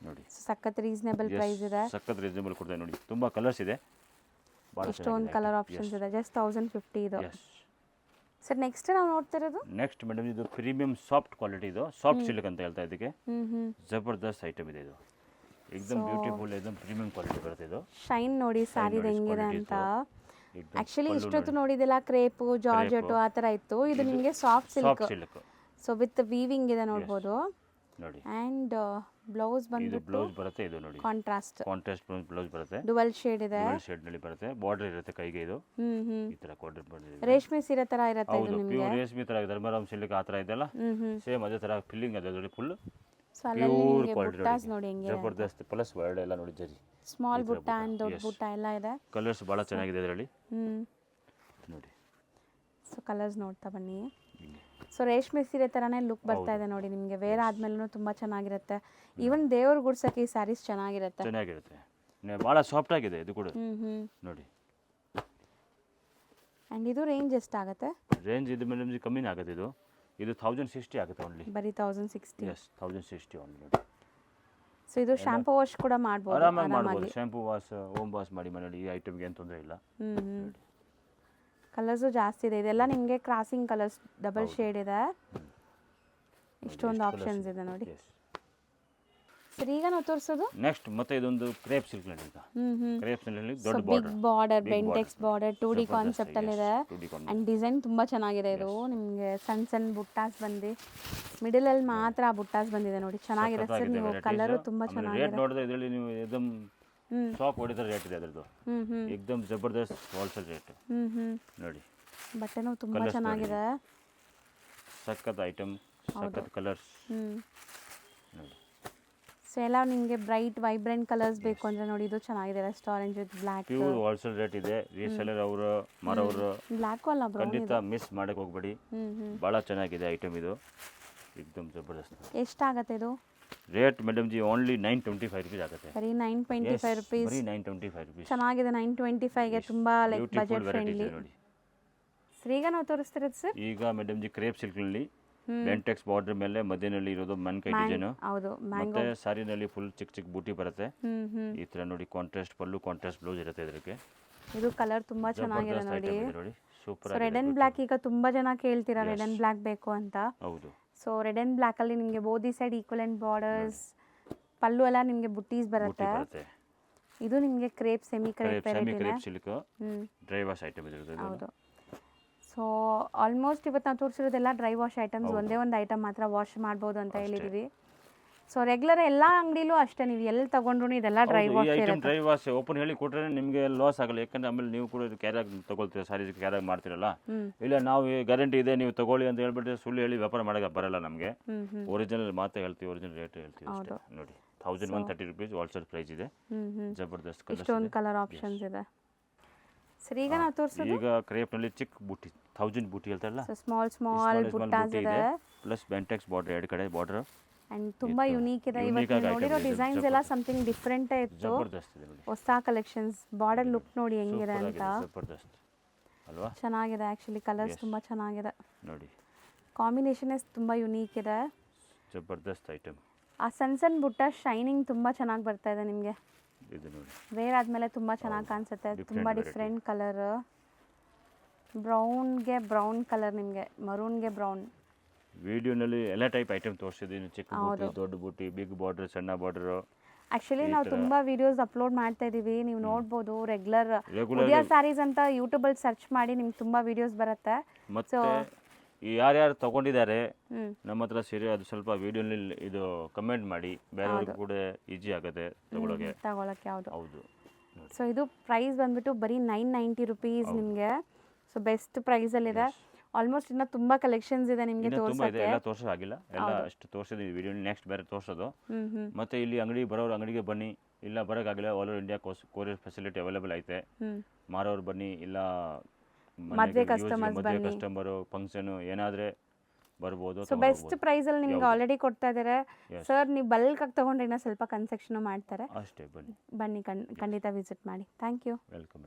ನೋಡಿ ಸಖತ್ ರೀಸನೇಬಲ್ ಪ್ರೈಸ್ ಇದೆ. ಸಖತ್ ರೀಸನೇಬಲ್ ಕೊಡ್ತಾ ನೋಡಿ. ತುಂಬ ಕಲರ್ಸ್ ಇದೆ, ಎಷ್ಟೊಂದು ಕಲರ್ ಆಪ್ಷನ್ಸ್ ಇದೆ. ಜಸ್ಟ್ 1050 ಇದು. ಸರ್ ನೆಕ್ಸ್ಟ್ ನಾವು ನೋಡ್ತಿರೋದು ನೆಕ್ಸ್ಟ್ ಮೇಡಮ್ ಇದು ಪ್ರೀಮಿಯಂ ಸಾಫ್ಟ್ ಕ್ವಾಲಿಟಿ. ಇದು ಸಾಫ್ಟ್ ಸಿಲ್ಕ್ ಅಂತ ಹೇಳ್ತಾ ಇದಕ್ಕೆ. ಜಬರ್ದಸ್ತ್ ಐಟಮ್ ಇದೆ ಇದು. ಎಕ್ದಮ್ ಬ್ಯೂಟಿಫುಲ್, ಎಕ್ದಮ್ ಪ್ರೀಮಿಯಂ ಕ್ವಾಲಿಟಿ ಬರುತ್ತೆ ಇದು. ಶೈನ್ ನೋಡಿ ಸ್ಯಾರಿ ಹೆಂಗಿದೆ ಅಂತ. ಆಕ್ಚುಲಿ ಇಷ್ಟೊತ್ತು ನೋಡಿದಿಲ್ಲ ಕ್ರೇಪು, ಜಾರ್ಜೆಟು ಆ ಥರ ಇತ್ತು. ಇದು ನಿಮಗೆ soft silk. So with weaving ಇದೆ ನೋಡ್ಬೋದು ನೋಡಿ. ಆ್ಯಂಡ್ ಬ್ಲೌಸ್ ಬಂದು ಬ್ಲೌಸ್ ಬರುತ್ತೆ ಇದು ನೋಡಿ. ಕಾಂಟ್ರಾಸ್ಟ್ ಬ್ಲೌಸ್ ಬರುತ್ತೆ. ಡುವಲ್ ಶೇಡ್ ಇದೆ. ಡುವಲ್ ಶೇಡ್ ನಲ್ಲಿ ಬರುತ್ತೆ. ಬಾರ್ಡರ್ ಇರುತ್ತೆ ಕೈಗೆ. ಇದು ಈ ತರ ಬಾರ್ಡರ್ ಬಂದಿದೆ. ರೇಷ್ಮೆ ಸೀರೆ ತರ ಇರುತ್ತೆ ಇದು ನಿಮಗೆ. ಪ್ಯೂರ್ ರೇಷ್ಮೆ ತರ ಧರ್ಮರಾಮ್ ಸಿಲ್ಕ್ ಆ ತರ ಇದೆಲ್ಲ ಸೇಮ್ ಅದೇ ತರ ಫಿಲ್ಲಿಂಗ್ ಇದೆ ನೋಡಿ. ಫುಲ್ ಪ್ಯೂರ್ ಕ್ವಾಲಿಟಿ ನೋಡಿ. ಜಬರ್ದಸ್ತ್. ಪ್ಲಸ್ ವರ್ಡ್ ಎಲ್ಲ ನೋಡಿ ಜರಿ. ಸ್ಮಾಲ್ ಬುಟ್ಟ ಅಂಡ್ ದೊಡ್ಡ ಬುಟ್ಟ ಎಲ್ಲ ಇದೆ. ಕಲರ್ಸ್ ಬಹಳ ಚೆನ್ನಾಗಿದೆ ಇದರಲ್ಲಿ ನೋಡಿ. ಸೊ ಕಲರ್ಸ್ ನೋಡ್ತಾ ಬನ್ನಿ. ಸೊ ರೇಷ್ಮೆ ಸೀರೆ ಥರನೇ ಲುಕ್ ಬರ್ತಾ ಇದೆ ನೋಡಿ ನಿಮಗೆ. ವೇರ್ ಆದ್ಮೇಲೂ ತುಂಬ ಚೆನ್ನಾಗಿರುತ್ತೆ. ಈವನ್ ದೇವ್ರ ಗುಡ್ಸಕ್ಕೆ ಈ ಸ್ಯಾರೀಸ್ ಚೆನ್ನಾಗಿರುತ್ತೆ. ಭಾಳ ಸಾಫ್ಟ್ ಆಗಿದೆ ಇದು ಕೂಡ ನೋಡಿ. ಆ್ಯಂಡ್ ಇದು ರೇಂಜ್ ಎಷ್ಟಾಗುತ್ತೆ? ರೇಂಜ್ ಇದು ಮೇಡಮ್ ಕಮ್ಮಿನೇ ಆಗುತ್ತೆ. ಇದು 1060 ಆಗುತ್ತೆ ಓನ್ಲಿ. ಬರೀ 1060. ಎಸ್ 1060 ಓನ್ಲಿ ನೋಡಿ. ಸೊ ಇದು ಶಾಂಪೂ ವಾಶ್ ಕೂಡ ಮಾಡ್ಬೋದು, ಆರಾಮಾಗಿ ಮಾಡ್ಬೋದು. ಶಾಂಪೂ ವಾಶ್, ಹೋಮ್ ವಾಶ್ ಮಾಡಿ ಮನೇಲಿ. ಈ ಐಟಮ್ಗೆ ಏನು ತೊಂದರೆ ಇಲ್ಲ. ಕಲರ್ಸು ಜಾಸ್ತಿ ಇದೆ. ಇದೆಲ್ಲ ನಿಮಗೆ ಕ್ರಾಸಿಂಗ್ ಕಲರ್ಸ್, ಡಬಲ್ ಶೇಡ್ ಇದೆ. ಇಷ್ಟೊಂದು ಆಪ್ಷನ್ಸ್ ಇದೆ ನೋಡಿ. ಸರ್ ಈಗ ನಾವು ತೋರಿಸೋದು ನೆಕ್ಸ್ಟ್ ಮತ್ತೆ ಇದೊಂದು ಕ್ರೇಪ್ ಸಿಲ್ಕ್ ನಲ್ಲಿ. ಕ್ರೇಪ್ ನಲ್ಲಿ ದೊಡ್ಡ border, Bentex border 2D concept ಅಲ್ಲಿ ಇದೆ. ಅಂಡ್ ಡಿಸೈನ್ ತುಂಬಾ ಚೆನ್ನಾಗಿದೆ. ಇದು ನಿಮಗೆ ಸಣ್ಣ ಸಣ್ಣ ಬುಟ್ಟಾಸ್ ಬಂದು ಮಿಡಲ್ ಅಲ್ಲಿ ಮಾತ್ರ ಬುಟ್ಟಾಸ್ ಬಂದಿದೆ ನೋಡಿ. ಚೆನ್ನಾಗಿದೆ ಸರ್. ನೀವು ಕಲರ್ ತುಂಬಾ ಚೆನ್ನಾಗಿದೆ. ರೇಟ್ ನೋಡಿದ್ರೆ ಇದರಲ್ಲಿ ನೀವು एकदम ಶಾಪ್ ಹೊಡಿದ್ರೆ ರೇಟ್ ಇದೆ ಅದರದ್ದು. एकदम ಜಬರ್ದಸ್ತ್ ಹೋಲ್ಸೇಲ್ ರೇಟ್ ನೋಡಿ. ಬಟ್ಟೆನೂ ತುಂಬಾ ಚೆನ್ನಾಗಿದೆ. ಸಖತ್ ಐಟಮ್, ಸಖತ್ ಕಲರ್ಸ್ ನೋಡಿ. ಸೊ ಎಲ್ಲ ನಿಮಗೆ ಬ್ರೈಟ್ ವೈಬ್ರೆಂಟ್ ಕಲರ್ಸ್ ಬೇಕು ಅಂದರೆ ನೋಡಿ ಇದು ಚೆನ್ನಾಗಿದೆ. Restaurant with black. Pure wholesale rate ಇದೆ. ರೀಸೆಲ್ಲರ್ ಅವರು ಮಾರೋರು ಬ್ಲ್ಯಾಕ್ ಅಲ್ಲ ಬ್ರೋ, ಖಂಡಿತ ಮಿಸ್ ಮಾಡಕ್ಕೆ ಹೋಗಬೇಡಿ. ಭಾಳ ಚೆನ್ನಾಗಿದೆ ಐಟಮ್ ಇದು. एकदम ಜಬರ್ದಸ್ತ್. ಎಷ್ಟಾಗುತ್ತೆ ಇದು rate madam G? Only 925 rupees ಆಗುತ್ತೆ. ಬರೀ 925 rupees. ಬರೀ 925 rupees. ಚೆನ್ನಾಗಿದೆ. 925ಗೆ ತುಂಬಾ ಲೈಕ್ ಬಜೆಟ್ ಫ್ರೆಂಡ್ಲಿ. ಈಗ ನಾವು ತೋರಿಸ್ತಿರೋದು ಸರ್ ಈಗ ಮೇಡಮ್ ಜಿ ಕ್ರೇಪ್ ಸಿಲ್ಕ್ ನಲ್ಲಿ ಬೆಂಟೆಕ್ಸ್ ಬಾರ್ಡರ್ ಮೇಲೆ ಮಧ್ಯದಲ್ಲಿ ಇರೋದು ಮನ್ಕೈ ಡಿಸೈನು. ಹೌದು ಮತ್ತೆ ಸಾರಿನಲ್ಲಿ ಫುಲ್ ಚಿಕ್ಕ ಚಿಕ್ಕ ಬೂಟಿ ಬರುತ್ತೆ. ಈ ತರ ನೋಡಿ ಕಾಂಟ್ರಾಸ್ಟ್ ಪಲ್ಲು, ಕಾಂಟ್ರಾಸ್ಟ್ ಬ್ಲೌಸ್ ಇರುತ್ತೆ ಇದಕ್ಕೆ. ಇದು ಕಲರ್ ತುಂಬಾ ಚೆನ್ನಾಗಿದೆ ನೋಡಿ. ನೋಡಿ super so red and black ಈಗ ತುಂಬಾ ಜನ ಕೇಳ್ತೀರಾ ರೆಡ್ ಅಂಡ್ ಬ್ಲ್ಯಾಕ್ ಬೇಕು ಅಂತ. ಹೌದು. ಸೊ ರೆಡ್ ಅಂಡ್ ಬ್ಲ್ಯಾಕ್ ಅಲ್ಲಿ ನಿಮಗೆ ಬೋದಿ ಸೈಡ್ ಈಕ್ವಲೆಂಟ್ ಬಾರ್ಡರ್ಸ್, ಪಲ್ಲು ಎಲ್ಲ ನಿಮಗೆ ಬುಟ್ಟೀಸ್ ಬರುತ್ತೆ. ಇದು ನಿಮಗೆ crepe semi crepe silk dry wash item ಇದೆ. ಹೌದು. ಸೊ ಆಲ್ಮೋಸ್ಟ್ ಇವತ್ತು ನಾವು ತೋರಿಸಿರೋದೆಲ್ಲ ಡ್ರೈ ವಾಶ್ ಐಟಮ್ಸ್. ಒಂದೇ ಒಂದು ಐಟಮ್ ಮಾತ್ರ ವಾಶ್ ಮಾಡ್ಬೋದು ಅಂತ ಹೇಳಿದೀವಿ. ಸೊ ರೆಗ್ಯುಲರ್ ಎಲ್ಲ ಅಂಗಡಿಲೂ ಅಷ್ಟೇ, ನೀವು ಎಲ್ಲಿ ತಗೊಂಡ್ರು ಇದೆಲ್ಲ ಡ್ರೈ ವಾಶ್ ಇರುತ್ತೆ. ಡ್ರೈ ವಾಶ್ ಓಪನ್ ಹೇಳಿ ಕೊಟ್ರೆ ನಿಮಗೆ ಲಾಸ್ ಆಗಲ್ಲ. ಯಾಕಂದ್ರೆ ಆಮೇಲೆ ನೀವು ಕೂಡ ಇದು ಕ್ಯಾರಾಗಿ ತಗೊಳ್ತೀರಾ, ಸಾರಿ ಕ್ಯಾರಾಗಿ ಮಾಡ್ತಿರಲ್ಲ. ಇಲ್ಲ ನಾವು ಗ್ಯಾರಂಟಿ ಇದೆ ನೀವು ತಗೊಳ್ಳಿ ಅಂತ ಹೇಳ್ಬಿಟ್ಟು ಸುಳ್ಳು ಹೇಳಿ ವ್ಯಾಪಾರ ಮಾಡಕ್ಕೆ ಬರಲ್ಲ ನಮಗೆ. ಒರಿಜಿನಲ್ ಮಾತ್ರ ಹೇಳ್ತೀವಿ, ಒರಿಜಿನಲ್ ರೇಟ್ ಹೇಳ್ತೀವಿ ಅಷ್ಟೇ. ನೋಡಿ 1130 rupees ಹೋಲ್ಸೇಲ್ ಪ್ರೈಸ್ ಇದೆ. ಜಬರ್ದಸ್ತ್ ಕಲರ್, ಇಷ್ಟೊಂದು ಕಲರ್ ಆಪ್ಷನ್ಸ್ ಇದೆ. ಸರ್ ಈಗ ನಾವು ತೋರಿಸೋದು ಈಗ ಕ್ರೇಪ್ ನಲ್ಲಿ ಚಿಕ್ಕ ಬೂಟಿ 1000 ಬೂಟಿ ಹೇಳ್ತಾರಲ್ಲ, ಸ್ಮಾಲ್ ಬುಟ್ಟಾಸ್ ಇದೆ. ಪ್ಲಸ್ ಬೆಂಟೆಕ್ಸ್ ಬಾರ್ಡರ್ ಎರಡು ಕಡೆ ಬಾರ್ಡರ್ ಅಂಡ್ ತುಂಬಾ ಯುನೀಕ್ ಇದೆ. ಇವತ್ತು ನೋಡಿರೋ ಡಿಸೈನ್ಸ್ ಎಲ್ಲ ಸಮಥಿಂಗ್ ಡಿಫರೆಂಟ್ ಇತ್ತು. ಹೊಸ ಕಲೆಕ್ಷನ್ಸ್. ಬಾರ್ಡರ್ ಲುಕ್ ನೋಡಿ ಹೆಂಗಿದೆ ಅಂತ. ಜಬರ್ದಸ್ತ್ ಅಲ್ವಾ? ಚೆನ್ನಾಗಿದೆ ಆಕ್ಚುಲಿ, ಕಲರ್ಸ್ ತುಂಬಾ ಚೆನ್ನಾಗಿದೆ ನೋಡಿ. ಕಾಂಬಿನೇಷನ್ ತುಂಬಾ ಯುನೀಕ್ ಇದೆ. ಜಬರ್ದಸ್ತ್ ಐಟಮ್. ಆ ಸಣ್ಣ ಬುಟ್ಟ ಶೈನಿಂಗ್ ತುಂಬಾ ಚೆನ್ನಾಗಿ ಬರ್ತಾ ಇದೆ ನಿಮಗೆ. ಇದು ನೋಡಿ ವೇರ್ ಆದ್ಮೇಲೆ ತುಂಬಾ ಚೆನ್ನಾಗಿ ಕಾಣಿಸುತ್ತೆ. ತುಂಬಾ ಡಿಫರೆಂಟ್ ಕಲರ್. ಬ್ರೌನ್ಗೆ ಬ್ರೌನ್ ಕಲರ್, ನಿಮಗೆ ಮರೂನ್ಗೆ ಬ್ರೌನ್. ವಿಡಿಯೋನಲ್ಲಿ ಎಲ್ಲ ಟೈಪ್ ಐಟಮ್ ತೋರಿಸಿದ್ದೀನಿ. ಚಿಕ್ಕ ಬೂಟಿ, ದೊಡ್ಡ ಬೂಟಿ, ಬಿಗ್ ಬಾರ್ಡರ್, ಸಣ್ಣ ಬಾರ್ಡರ್. ಆಕ್ಚುಲಿ ನಾವು ತುಂಬಾ ವಿಡಿಯೋಸ್ ಅಪ್ಲೋಡ್ ಮಾಡ್ತಾ ಇದೀವಿ, ನೀವು ನೋಡ್ಬೋದು. ರೆಗ್ಯುಲರ್ ಉದಯ ಸ್ಯಾರೀಸ್ ಅಂತ ಯೂಟ್ಯೂಬ್ ಅಲ್ಲಿ ಸರ್ಚ್ ಮಾಡಿ ನಿಮ್ಗೆ ತುಂಬಾ ವಿಡಿಯೋಸ್ ಬರುತ್ತೆ. ಮತ್ತೆ ಯಾರ್ಯಾರು ತಗೊಂಡಿದ್ದಾರೆ ನಮ್ಮ ಹತ್ರ ಸೀರೆ, ಅದು ಸ್ವಲ್ಪ ವಿಡಿಯೋನಲ್ಲಿ ಇದು ಕಮೆಂಟ್ ಮಾಡಿ, ಬೇರೆಯವ್ರಿಗೆ ಕೂಡ ಈಜಿ ಆಗುತ್ತೆ ತಗೊಳಕ್ಕೆ. ಹೌದು. ಸೊ ಇದು ಪ್ರೈಸ್ ಬಂದ್ಬಿಟ್ಟು ಬರೀ 990 rupees ನಿಮಗೆ. So best ಪ್ರೈಸಲ್ಲಿದೆ. ಆಲ್ಮೋಸ್ಟ್ ಇನ್ನು ತುಂಬಾ ಕಲೆಕ್ಷನ್ಸ್ ಇದೆ ನಿಮಗೆ ತೋರಿಸೋಕೆ. ಎಲ್ಲ ತೋರಿಸೋಕ್ಕಾಗಿಲ್ಲ, ಎಲ್ಲ ಅಷ್ಟು ತೋರಿಸಿದ್ವಿ ವಿಡಿಯೋ. ನೆಕ್ಸ್ಟ್ ಬೇರೆ ತೋರಿಸೋದು. ಮತ್ತೆ ಇಲ್ಲಿ ಅಂಗಡಿ ಬರೋರು ಅಂಗಡಿಗೆ ಬನ್ನಿ, ಇಲ್ಲ ಬರೋಕ್ಕಾಗಿಲ್ಲ all over India courier facility available ಐತೆ. ಮಾರೋರು ಬನ್ನಿ, ಇಲ್ಲ ಮದುವೆ ಕಸ್ಟಮರು ಫಂಕ್ಷನ್ ಏನಾದ್ರೆ ಬರ್ಬೋದು. ಸೊ ಬೆಸ್ಟ್ ಪ್ರೈಸ್ ಅಲ್ಲಿ ನಿಮ್ಗೆ ಆಲ್ರೆಡಿ ಕೊಡ್ತಾ ಇದ್ದಾರೆ ಸರ್. ನೀವು ಬಲ್ಕ್ ಆಗಿ ತಗೊಂಡ್ರೆ ಇನ್ನೂ ಸ್ವಲ್ಪ ಕನ್ಸೆಕ್ಷನ್ ಮಾಡ್ತಾರೆ. ಅಷ್ಟೇ, ಬನ್ನಿ ಖಂಡಿತ ವಿಸಿಟ್ ಮಾಡಿ. Thank you. ವೆಲ್ಕಮ್.